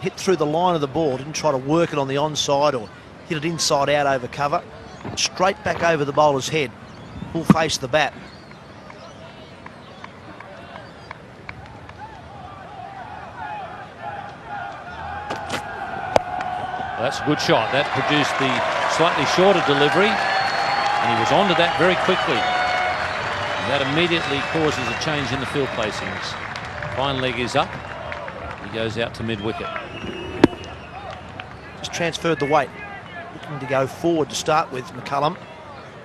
Hit through the line of the ball. Didn't try to work it on the onside or hit it inside out over cover. Straight back over the bowler's head. Full face of the bat. Well, that's a good shot. That produced the slightly shorter delivery, and he was onto that very quickly. That immediately causes a change in the field placings. Fine leg is up. He goes out to mid-wicket. Just transferred the weight. Looking to go forward to start with, McCullum.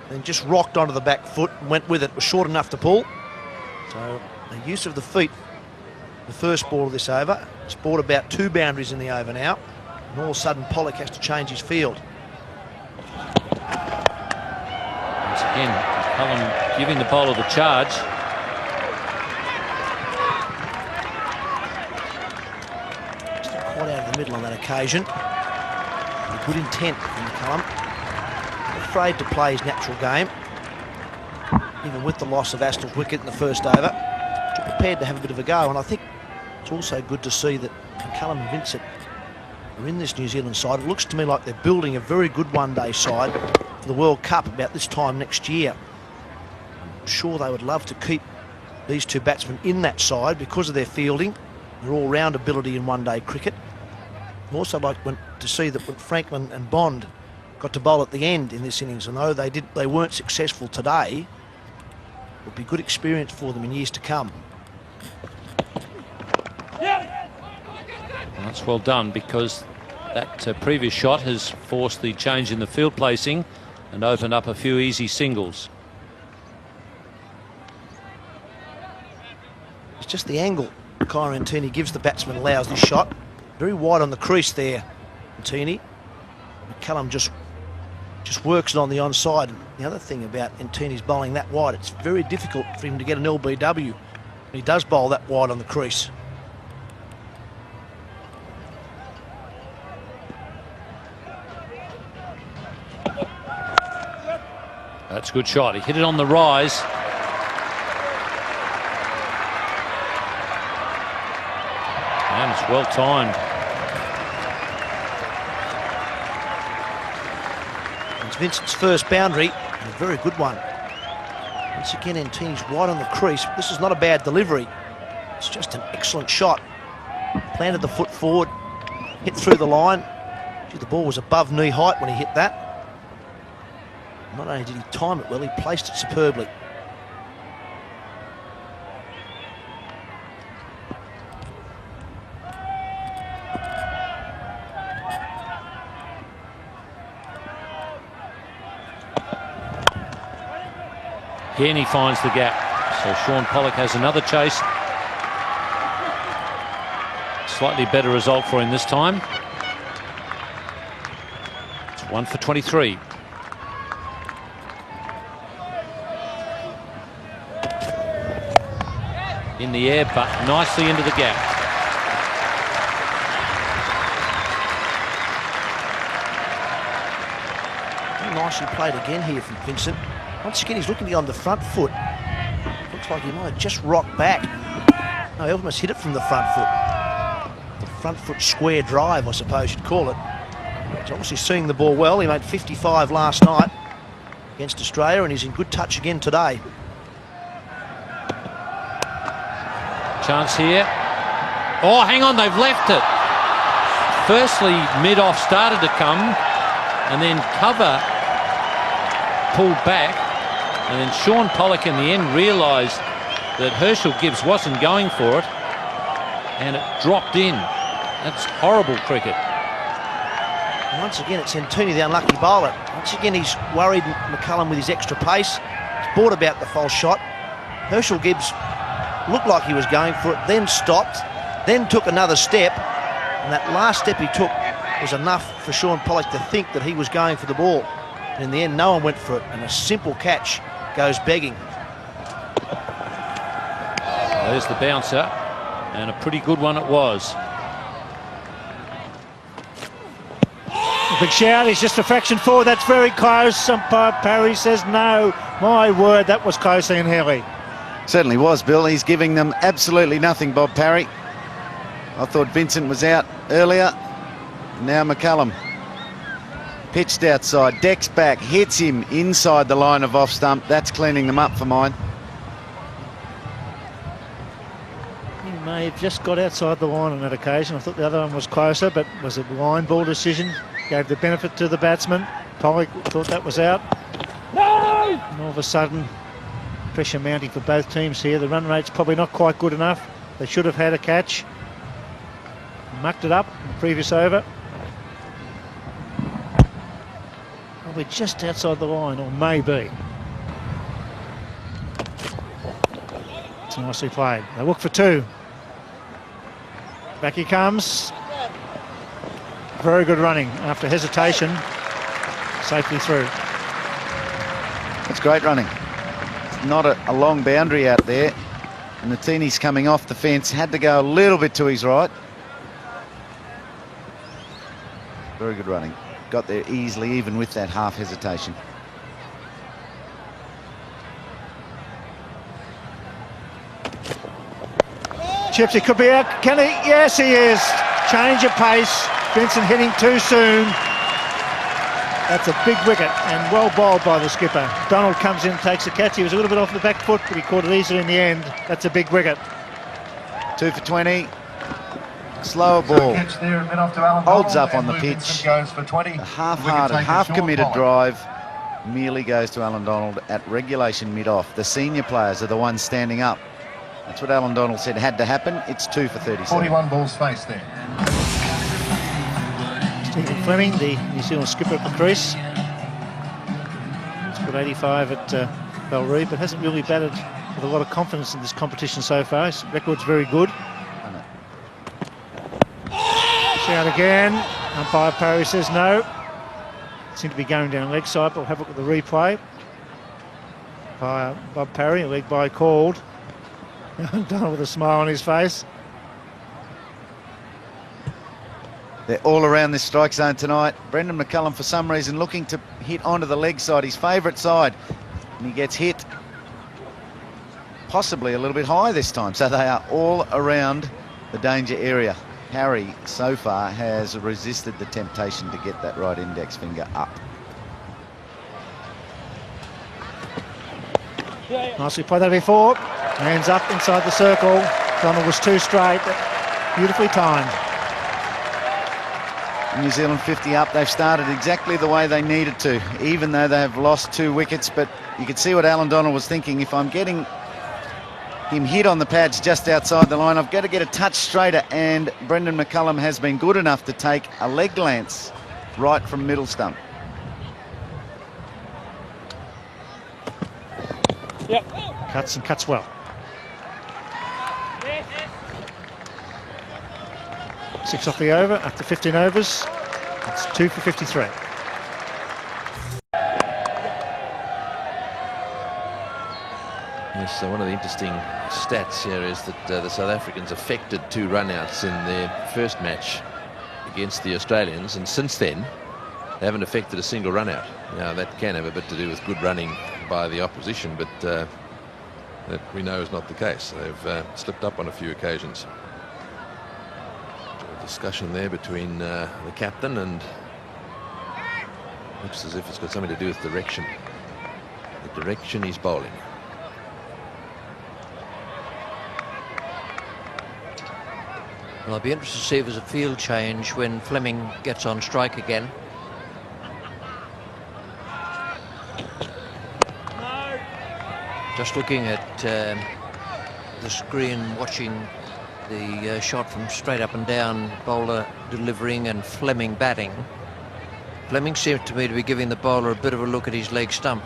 Then just rocked onto the back foot and went with it. Was short enough to pull. So the use of the feet, the first ball of this over. It's brought about 2 boundaries in the over now. And all of a sudden Pollock has to change his field. Once again, McCullum giving the bowler the charge. Just quite out of the middle on that occasion. A good intent from McCullum. Afraid to play his natural game. Even with the loss of Astle's wicket in the first over. Prepared to have a bit of a go, and I think it's also good to see that McCullum and Vincent are in this New Zealand side. It looks to me like they're building a very good one-day side for the World Cup about this time next year. I'm sure they would love to keep these 2 batsmen in that side because of their fielding, their all-round ability in one-day cricket. I'd also like to see that when Franklin and Bond got to bowl at the end in this innings, and though they weren't successful today, it would be good experience for them in years to come. Well, that's well done, because that previous shot has forced the change in the field placing and opened up a few easy singles. It's just the angle Kyrie Antini gives the batsman allows this shot. Very wide on the crease there, Antini. McCullum just works it on the onside. And the other thing about Antini's bowling that wide, it's very difficult for him to get an LBW when he does bowl that wide on the crease. That's a good shot. He hit it on the rise. And it's well timed. It's Vincent's first boundary, and a very good one. Once again, Antini's wide on the crease. This is not a bad delivery. It's just an excellent shot. Planted the foot forward, hit through the line. The ball was above knee height when he hit that. Not only did he time it well, he placed it superbly. Again, he finds the gap. So Sean Pollock has another chase. Slightly better result for him this time. It's 1 for 23. In the air, but nicely into the gap. Nicely played again here from Vincent. Once again, he's looking on the front foot. Looks like he might have just rocked back. No, he almost hit it from the front foot. The front foot square drive, I suppose you'd call it. He's obviously seeing the ball well. He made 55 last night against Australia, and he's in good touch again today. Chance here. Oh, hang on, they've left it. Firstly, mid-off started to come, and then cover pulled back, and then Sean Pollock in the end realised that Herschel Gibbs wasn't going for it, and it dropped in. That's horrible cricket. And once again, it's Santini, the unlucky bowler. Once again, he's worried McCullum with his extra pace. He's brought about the false shot. Herschel Gibbs looked like he was going for it, then stopped, then took another step, and that last step he took was enough for Sean Pollock to think that he was going for the ball. And in the end, no one went for it, and a simple catch goes begging. There's the bouncer, and a pretty good one it was. Big shout, he's just a fraction forward, that's very close. Umpire Parry says no. My word, that was close, Ian Healy. Certainly was, Bill. He's giving them absolutely nothing, Bob Parry. I thought Vincent was out earlier. Now McCullum. Pitched outside, decks back, hits him inside the line of off stump. That's cleaning them up for mine. He may have just got outside the line on that occasion. I thought the other one was closer, but was it a line ball decision? Gave the benefit to the batsman. Pollock thought that was out. No! And all of a sudden, pressure mounting for both teams here. The run rate's probably not quite good enough. They should have had a catch. Mucked it up in the previous over. Probably just outside the line, or maybe. It's nicely played. They look for two. Back he comes. Very good running after hesitation. Safely through. That's great running. It's not a long boundary out there. And the Teenies coming off the fence. Had to go a little bit to his right. Very good running. Got there easily, even with that half hesitation. Chips, he could be out. Can he? Yes, he is. Change of pace. Vincent hitting too soon. That's a big wicket and well bowled by the skipper. Donald comes in, takes a catch. He was a little bit off the back foot, but he caught it easily in the end. That's a big wicket. 2 for 20. Slower ball. Holds up on the pitch. A half-hearted, half-committed drive merely goes to Alan Donald at regulation mid-off. The senior players are the ones standing up. That's what Alan Donald said had to happen. It's 2 for 37. 41 balls faced there. Stephen Fleming, the New Zealand skipper at the crease. He's got 85 at Bellerive, but hasn't really batted with a lot of confidence in this competition so far. His record's very good. Shout again. Umpire Parry says no. Seem to be going down leg side, but we'll have a look at the replay. By Bob Parry, a leg by called. Donald with a smile on his face. They're all around this strike zone tonight. Brendan McCullum, for some reason, looking to hit onto the leg side, his favourite side. And he gets hit possibly a little bit high this time. So they are all around the danger area. Harry, so far, has resisted the temptation to get that right index finger up. Nicely played that before. Hands up inside the circle. Donald was too straight, but beautifully timed. New Zealand 50 up. They've started exactly the way they needed to, even though they have lost 2 wickets. But you could see what Alan Donald was thinking. If I'm getting him hit on the pads just outside the line, I've got to get a touch straighter, and Brendan McCullum has been good enough to take a leg glance right from middle stump. Cuts and cuts well. 6 off the over after 15 overs. It's 2 for 53. Yes, so one of the interesting stats here is that the South Africans affected 2 run-outs in their first match against the Australians, and since then they haven't affected a single run-out. Now that can have a bit to do with good running by the opposition, but that we know is not the case. They've slipped up on a few occasions. A discussion there between the captain, and looks as if it's got something to do with direction. The direction he's bowling. Well, I'll be interested to see if there's a field change when Fleming gets on strike again. Just looking at the screen, watching the shot from straight up and down, bowler delivering and Fleming batting. Fleming seems to me to be giving the bowler a bit of a look at his leg stump.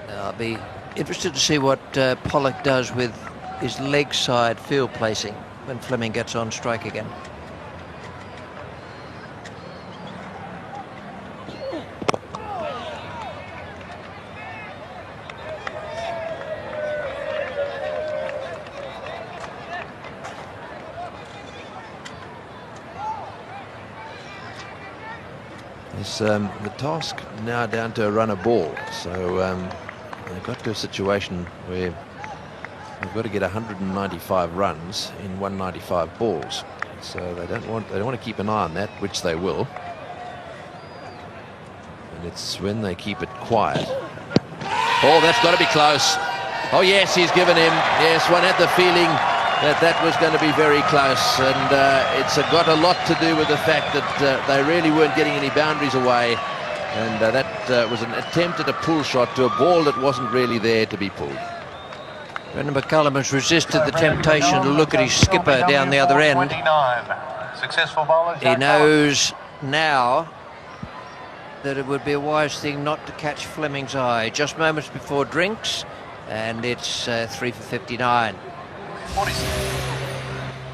I'll be interested to see what Pollock does with his leg side field placing when Fleming gets on strike again. It's the task now down to a runner ball, so they've got to a situation where they've got to get 195 runs in 195 balls. So they don't want to keep an eye on that, which they will. And it's when they keep it quiet. Oh, that's got to be close. Oh yes, he's given him. Yes, one had the feeling that was going to be very close, and it's got a lot to do with the fact that they really weren't getting any boundaries away, and that was an attempt at a pull shot to a ball that wasn't really there to be pulled. Brendan McCullum has resisted the temptation to look at his skipper down the other end. He knows now that it would be a wise thing not to catch Fleming's eye. Just moments before drinks, and it's 3 for 59.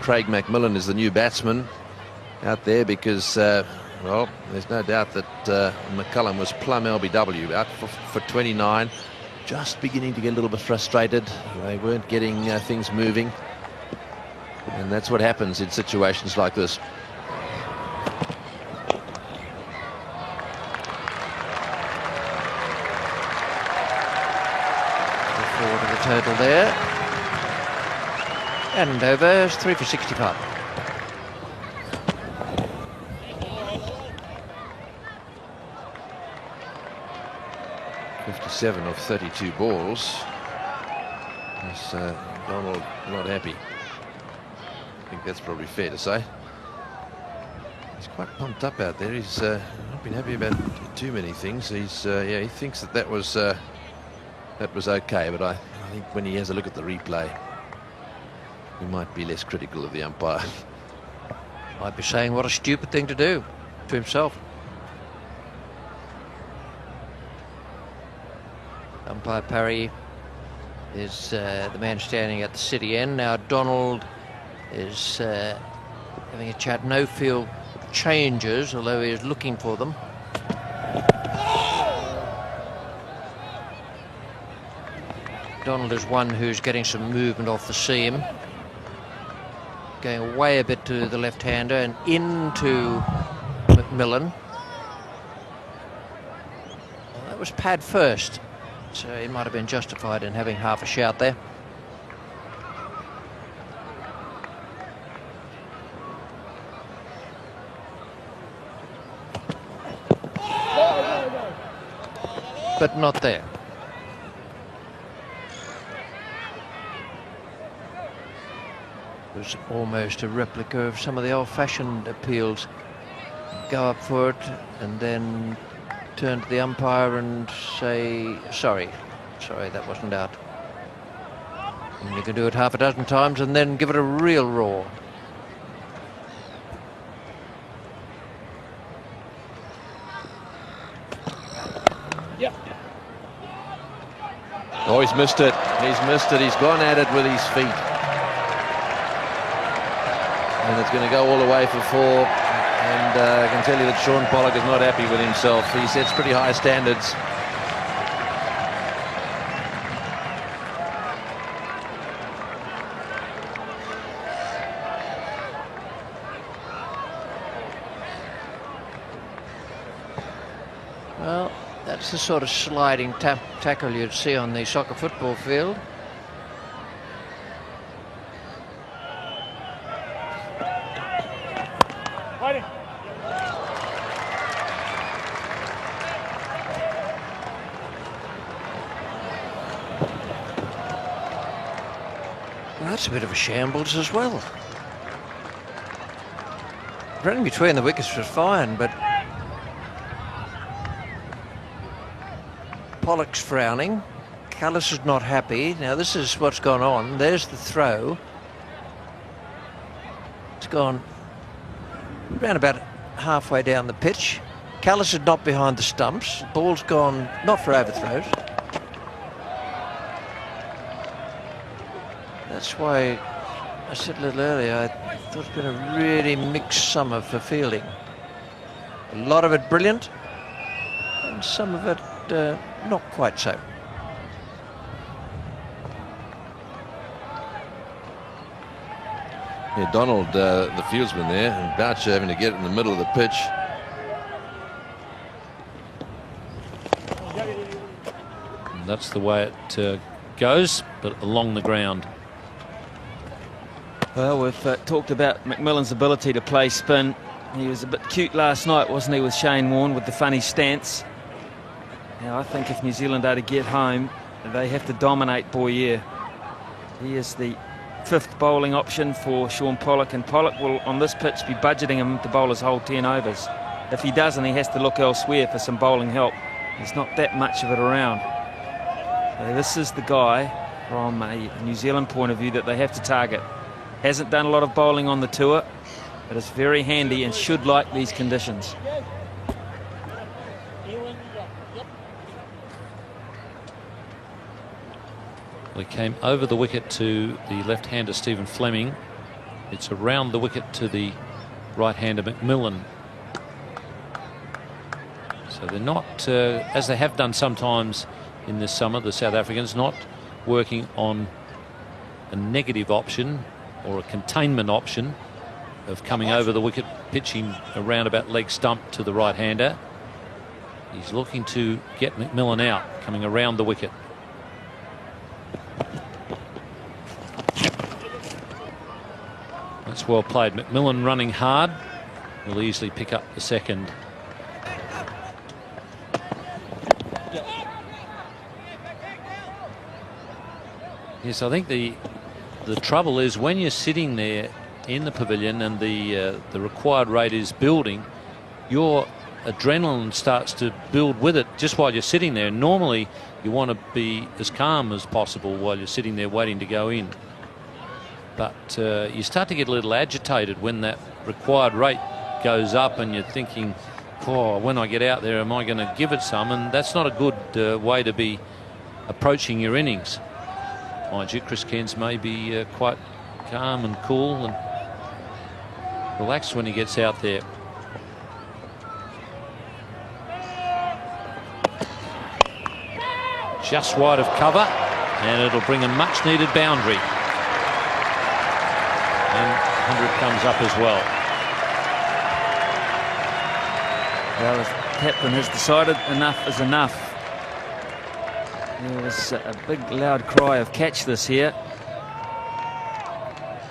Craig McMillan is the new batsman out there because, well, there's no doubt that McCullum was plumb LBW, out for 29. Just beginning to get a little bit frustrated. They weren't getting things moving. And that's what happens in situations like this. 4 to the total there. And over 3 for 65. Of 32 balls. Is Donald not happy? I think that's probably fair to say. He's quite pumped up out there. He's not been happy about too many things. He's yeah, he thinks that was okay, but I think when he has a look at the replay, he might be less critical of the umpire. Might be saying what a stupid thing to do to himself. Umpire Parry is the man standing at the city end. Now Donald is having a chat. No field changes, although he is looking for them. Donald is one who's getting some movement off the seam. Going away a bit to the left-hander and into McMillan. Well, that was pad first. So he might have been justified in having half a shout there. But not there. It was almost a replica of some of the old-fashioned appeals. Go up for it and then turn to the umpire and say, sorry, that wasn't out. And you can do it half a dozen times and then give it a real roar. Oh, he's missed it. He's missed it. He's gone at it with his feet. And it's going to go all the way for 4. And I can tell you that Sean Pollock is not happy with himself. He sets pretty high standards. Well, that's the sort of sliding tackle you'd see on the soccer football field. Well, that's a bit of a shambles as well. Running between the wickets was fine, but Pollock's frowning. Callis is not happy. Now this is what's gone on. There's the throw. It's gone around about halfway down the pitch. Callis is not behind the stumps. Ball's gone not for overthrows. That's why I said a little earlier, I thought it's been a really mixed summer for fielding. A lot of it brilliant, and some of it not quite so. Yeah, Donald, the fieldsman there, and Boucher having to get in the middle of the pitch. And that's the way it goes, but along the ground. Well, we've talked about McMillan's ability to play spin. He was a bit cute last night, wasn't he, with Shane Warne with the funny stance. Now, I think if New Zealand are to get home, they have to dominate Boyer. He is the 5th bowling option for Sean Pollock, and Pollock will, on this pitch, be budgeting him to bowl his whole 10 overs. If he doesn't, he has to look elsewhere for some bowling help. There's not that much of it around. So this is the guy, from a New Zealand point of view, that they have to target. Hasn't done a lot of bowling on the tour, but is very handy and should like these conditions. We came over the wicket to the left-hander Stephen Fleming. It's around the wicket to the right-hander McMillan. So they're not, as they have done sometimes in this summer, the South Africans, not working on a negative option or a containment option of coming over the wicket, pitching around about leg stump to the right-hander. He's looking to get McMillan out, coming around the wicket. That's well played. McMillan running hard will easily pick up the second. Yes, I think the trouble is when you're sitting there in the pavilion and the required rate is building, your adrenaline starts to build with it just while you're sitting there. Normally you want to be as calm as possible while you're sitting there waiting to go in. But you start to get a little agitated when that required rate goes up and you're thinking, oh, when I get out there, am I going to give it some? And that's not a good way to be approaching your innings. Mind you, Chris Cairns may be quite calm and cool and relaxed when he gets out there. Just wide of cover, and it'll bring a much needed boundary. And 100 comes up as well. Well, the captain has decided enough is enough. There was a big loud cry of catch this here.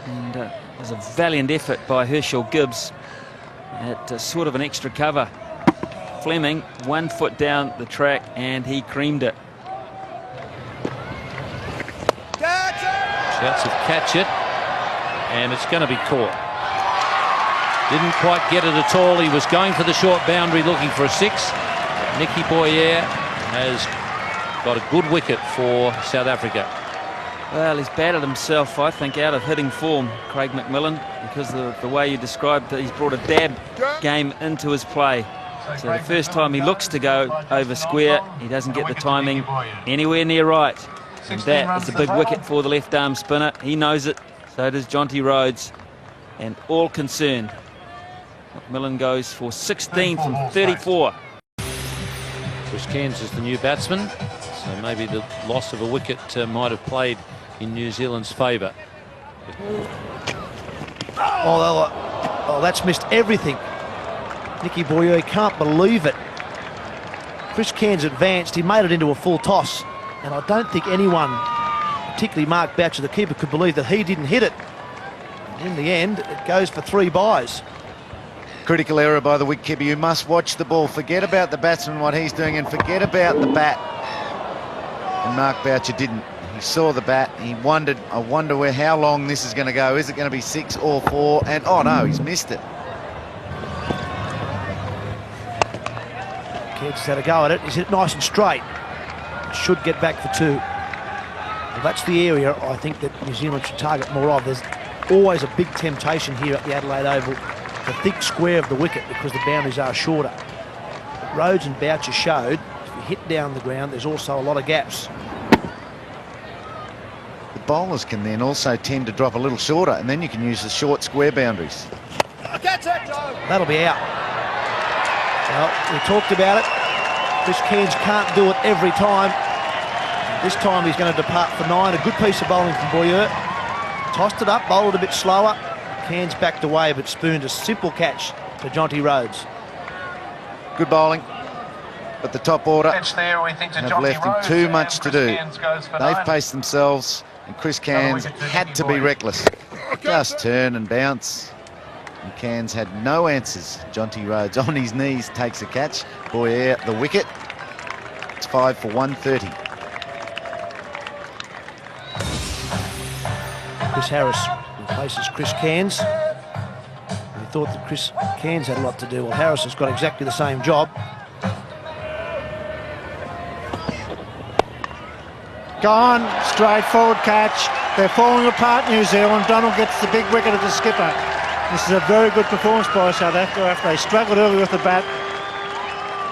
And it was a valiant effort by Herschel Gibbs at sort of an extra cover. Fleming 1 foot down the track and he creamed it. Shouts of catch it, and it's going to be caught. Didn't quite get it at all. He was going for the short boundary looking for a 6. Nicky Boyer has got a good wicket for South Africa. Well, he's batted himself, I think, out of hitting form, Craig McMillan, because of the way you described that he's brought a dab game into his play. So the first time he looks to go over square, he doesn't get the timing anywhere near right. And that is a big wicket for the left-arm spinner. He knows it. So does Jonty Rhodes. And all concerned. McMillan goes for 16 from 34. Chris Cairns is the new batsman, so maybe the loss of a wicket might have played in New Zealand's favour. Oh, that's missed everything. Nicky Boyer can't believe it. Chris Cairns advanced. He made it into a full toss. And I don't think anyone, particularly Mark Boucher, the keeper, could believe that he didn't hit it. In the end, it goes for 3 byes. Critical error by the wicketkeeper. You must watch the ball. Forget about the batsman, what he's doing, and forget about the bat. And Mark Boucher didn't. He saw the bat. He wondered, I wonder how long this is going to go. Is it going to be 6 or 4? And, oh, no, he's missed it. Cairns has had a go at it. He's hit it nice and straight. Should get back for 2. Well, that's the area I think that New Zealand should target more of. There's always a big temptation here at the Adelaide Oval, the thick square of the wicket, because the boundaries are shorter. But Rhodes and Boucher showed if you hit down the ground, there's also a lot of gaps. The bowlers can then also tend to drop a little shorter, and then you can use the short square boundaries. That'll be out. Well, we talked about it. Chris Cairns can't do it every time. This time he's going to depart for 9. A good piece of bowling from Boyer. Tossed it up, bowled a bit slower. Cairns backed away, but spooned a simple catch to Jonty Rhodes. Good bowling, but the top order have left him too much to do. They've paced themselves, and Chris Cairns had to be reckless. Just turn and bounce. And Cairns had no answers. Jonty Rhodes on his knees takes a catch. Boyer the wicket. It's 5 for 130. Chris Harris replaces Chris Cairns. We thought that Chris Cairns had a lot to do. Well, Harris has got exactly the same job. Gone, straightforward catch. They're falling apart, New Zealand. Donald gets the big wicket of the skipper. This is a very good performance by South Africa after they struggled early with the bat.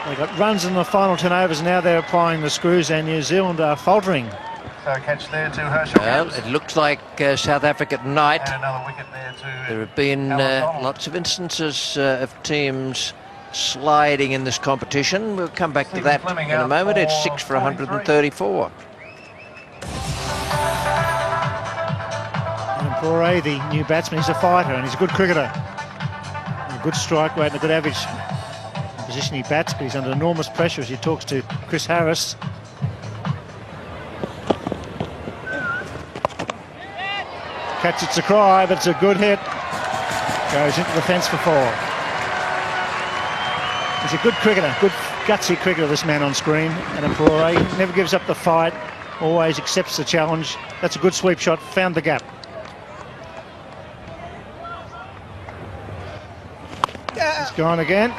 They got runs in the final 10 overs. Now they're applying the screws, and New Zealand are faltering. So a catch there to Herschel. Well, it looks like South Africa tonight. And another wicket there to There have been lots of instances of teams sliding in this competition. We'll come back to that in a moment. It's 6 for 134. Poore, the new batsman, he's a fighter and he's a good cricketer. A good strike rate and a good average position he bats, but he's under enormous pressure as he talks to Chris Harris. Catch, it's a cry, but it's a good hit. Goes into the fence for 4. He's a good cricketer, good gutsy cricketer, this man on screen. And Poore never gives up the fight, always accepts the challenge. That's a good sweep shot, found the gap. It's gone again.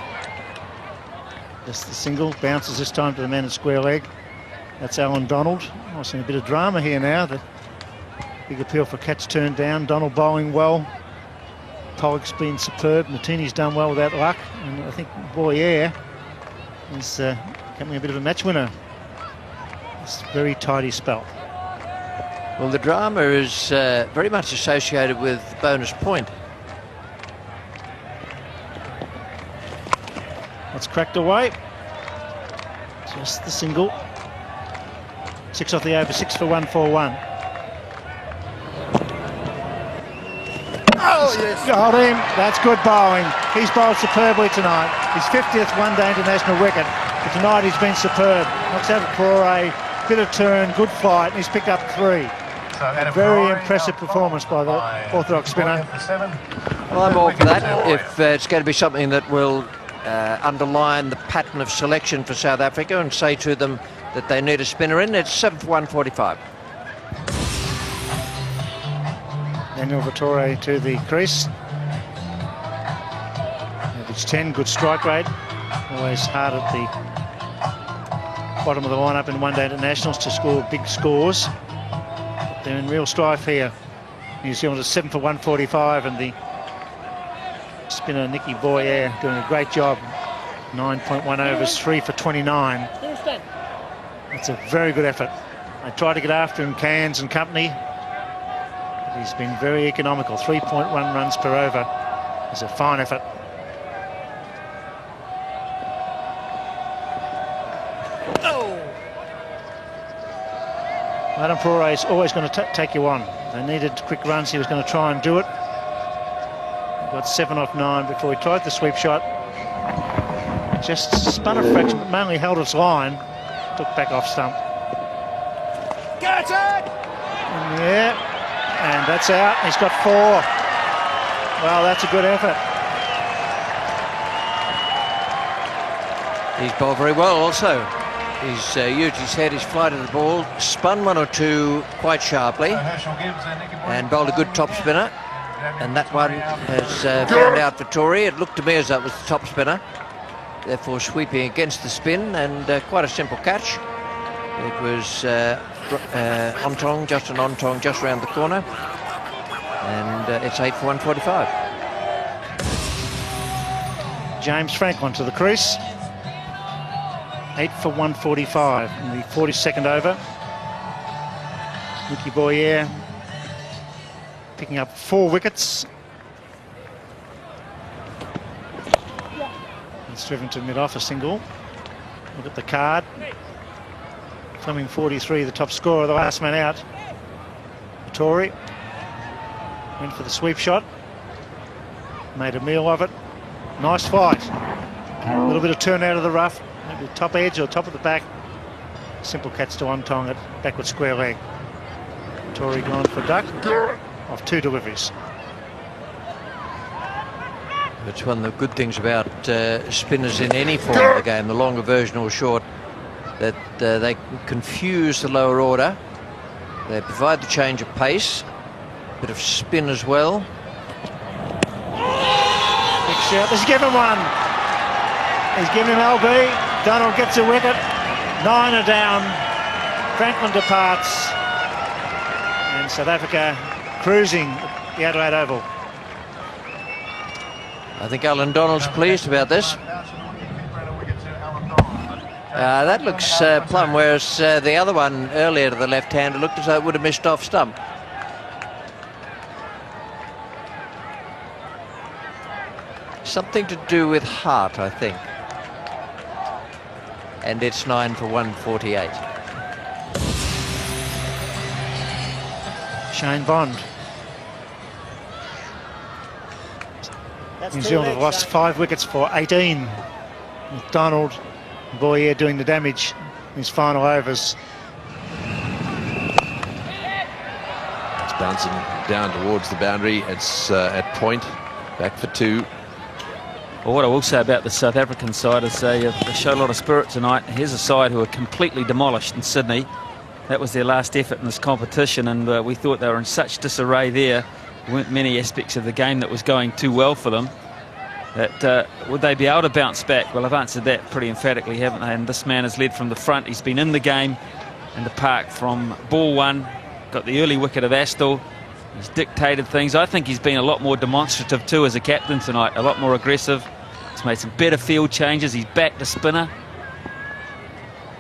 Just the single, bounces this time to the man at square leg. That's Alan Donald. I've seen a bit of drama here now. The big appeal for catch turned down. Donald bowling well. Pollock's been superb. Martini's done well without luck. And I think Boyer is becoming a bit of a match winner. It's a very tidy spell. Well, the drama is very much associated with bonus point. It's cracked away. Just the single. 6 off the over, 6 for 141. Oh, yes. Got him. That's good bowling. He's bowled superbly tonight. His 50th one-day international wicket. But tonight he's been superb. Knocks out Poore, bit of turn, good flight, and he's picked up 3. A very impressive performance by the orthodox spinner. Well, I'm all for that. If it's going to be something that will underline the pattern of selection for South Africa and say to them that they need a spinner in, it's 7 for 145. Daniel Vettori to the crease. Average 10, good strike rate. Always hard at the bottom of the lineup in one-day internationals to score big scores. But they're in real strife here. New Zealand is 7 for 145, and the spinner Nicky Boyer doing a great job. 9.1 overs, 3 for 29. That's a very good effort. They tried to get after him, Cairns and company. But he's been very economical. 3.1 runs per over is a fine effort. Adam Poore is always going to take you on. They needed quick runs. He was going to try and do it. He got 7 off 9 before he tried the sweep shot. Just spun a fraction, but mainly held its line. Took back off stump. Get it! Yeah, and that's out. He's got 4. Well, that's a good effort. He's bowled very well also. He's used his head, his flight of the ball, spun 1 or 2 quite sharply, and bowled a good top spinner. And that one has found out for Tory. It looked to me as though it was the top spinner, therefore sweeping against the spin, and quite a simple catch. It was on-tong, just an on-tong, just round the corner, and it's 8 for 145. James Franklin to the crease. 8 for 145 in the 42nd over. Nicky Boyer picking up 4 wickets. He's driven to mid-off, a single. Look at the card. Fleming 43, the top scorer, the last man out. Tory went for the sweep shot. Made a meal of it. Nice fight. A little bit of turn out of the rough. Maybe the top edge or top of the back. Simple catch to on-tong it, backward square leg. Tory gone for duck off 2 deliveries. It's one of the good things about spinners in any form of the game, the longer version or short, that they confuse the lower order. They provide the change of pace, a bit of spin as well. Big shout. He's given one. He's given him LB. Donald gets a wicket. 9 are down. Franklin departs. And South Africa cruising the Adelaide Oval. I think Alan Donald's pleased about this. That looks plumb, whereas the other one earlier to the left-hander looked as though it would have missed off stump. Something to do with heart, I think. And it's 9 for 148. Shane Bond. New Zealand have lost 5 wickets for 18. With Donald and Boyer doing the damage in his final overs. It's bouncing down towards the boundary. It's at point. Back for 2. Well, what I will say about the South African side is they showed a lot of spirit tonight. Here's a side who were completely demolished in Sydney. That was their last effort in this competition, and we thought they were in such disarray there. There weren't many aspects of the game that was going too well for them. That would they be able to bounce back? Well, I've answered that pretty emphatically, haven't they? And this man has led from the front. He's been in the game in the park from ball 1. Got the early wicket of Astle. He's dictated things. I think he's been a lot more demonstrative too as a captain tonight, a lot more aggressive. He's made some better field changes. He's backed the spinner.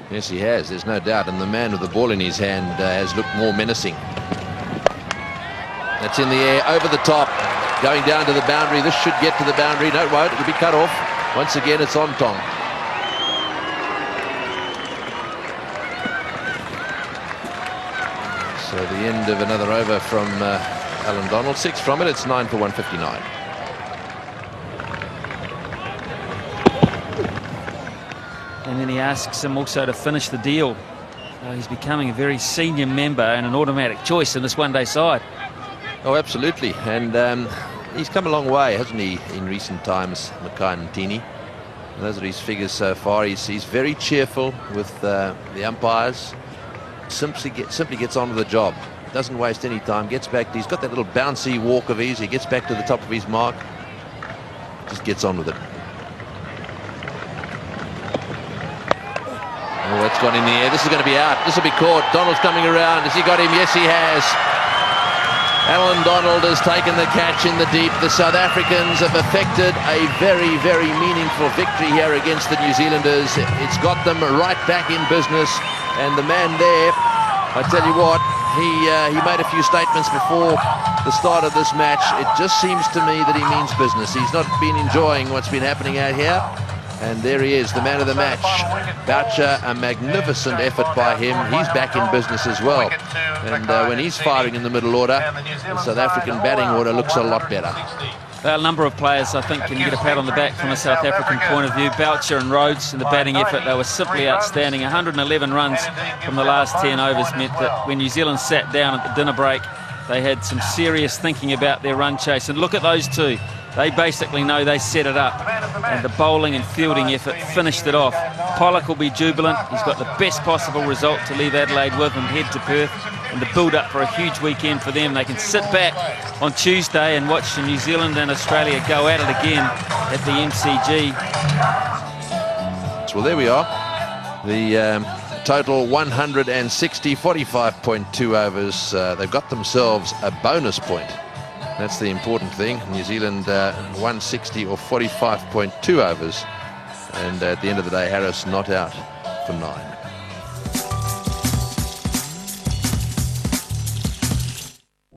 Yes, he has, there's no doubt. And the man with the ball in his hand has looked more menacing. That's in the air, over the top, going down to the boundary. This should get to the boundary. No, it won't. It'll be cut off. Once again, it's on Tong. So the end of another over from Alan Donald. 6 from it. It's 9 for 159. And then he asks him also to finish the deal. So he's becoming a very senior member and an automatic choice in this one-day side. Oh, absolutely. And he's come a long way, hasn't he, in recent times, Mackay and Tini. And those are his figures so far. He's very cheerful with the umpires. Simply gets on with the job. Doesn't waste any time. Gets back. He's got that little bouncy walk of ease. He gets back to the top of his mark. Just gets on with it. Oh, that's gone in the air. This is going to be out. This will be caught. Donald's coming around. Has he got him? Yes, he has. Alan Donald has taken the catch in the deep. The South Africans have effected a very, very meaningful victory here against the New Zealanders. It's got them right back in business. And the man there I tell you what, he made a few statements before the start of this match. It just seems to me that he means business. He's not been enjoying what's been happening out here. And there he is, the man of the match. Boucher, a magnificent effort by him. He's back in business as well. And when he's firing in the middle order, the South African batting order looks a lot better. A number of players, I think, can get a pat on the back from a South African point of view. Boucher and Rhodes in the batting effort, they were simply outstanding. 111 runs from the last 10 overs meant that when New Zealand sat down at the dinner break, they had some serious thinking about their run chase. And look at those two. They basically know they set it up, and the bowling and fielding effort finished it off. Pollock will be jubilant. He's got the best possible result to leave Adelaide with and head to Perth, and the build-up for a huge weekend for them. They can sit back on Tuesday and watch New Zealand and Australia go at it again at the MCG. Well, there we are. The total 160, 45.2 overs. They've got themselves a bonus point. That's the important thing. New Zealand 160 or 45.2 overs. And at the end of the day, Harris not out for 9.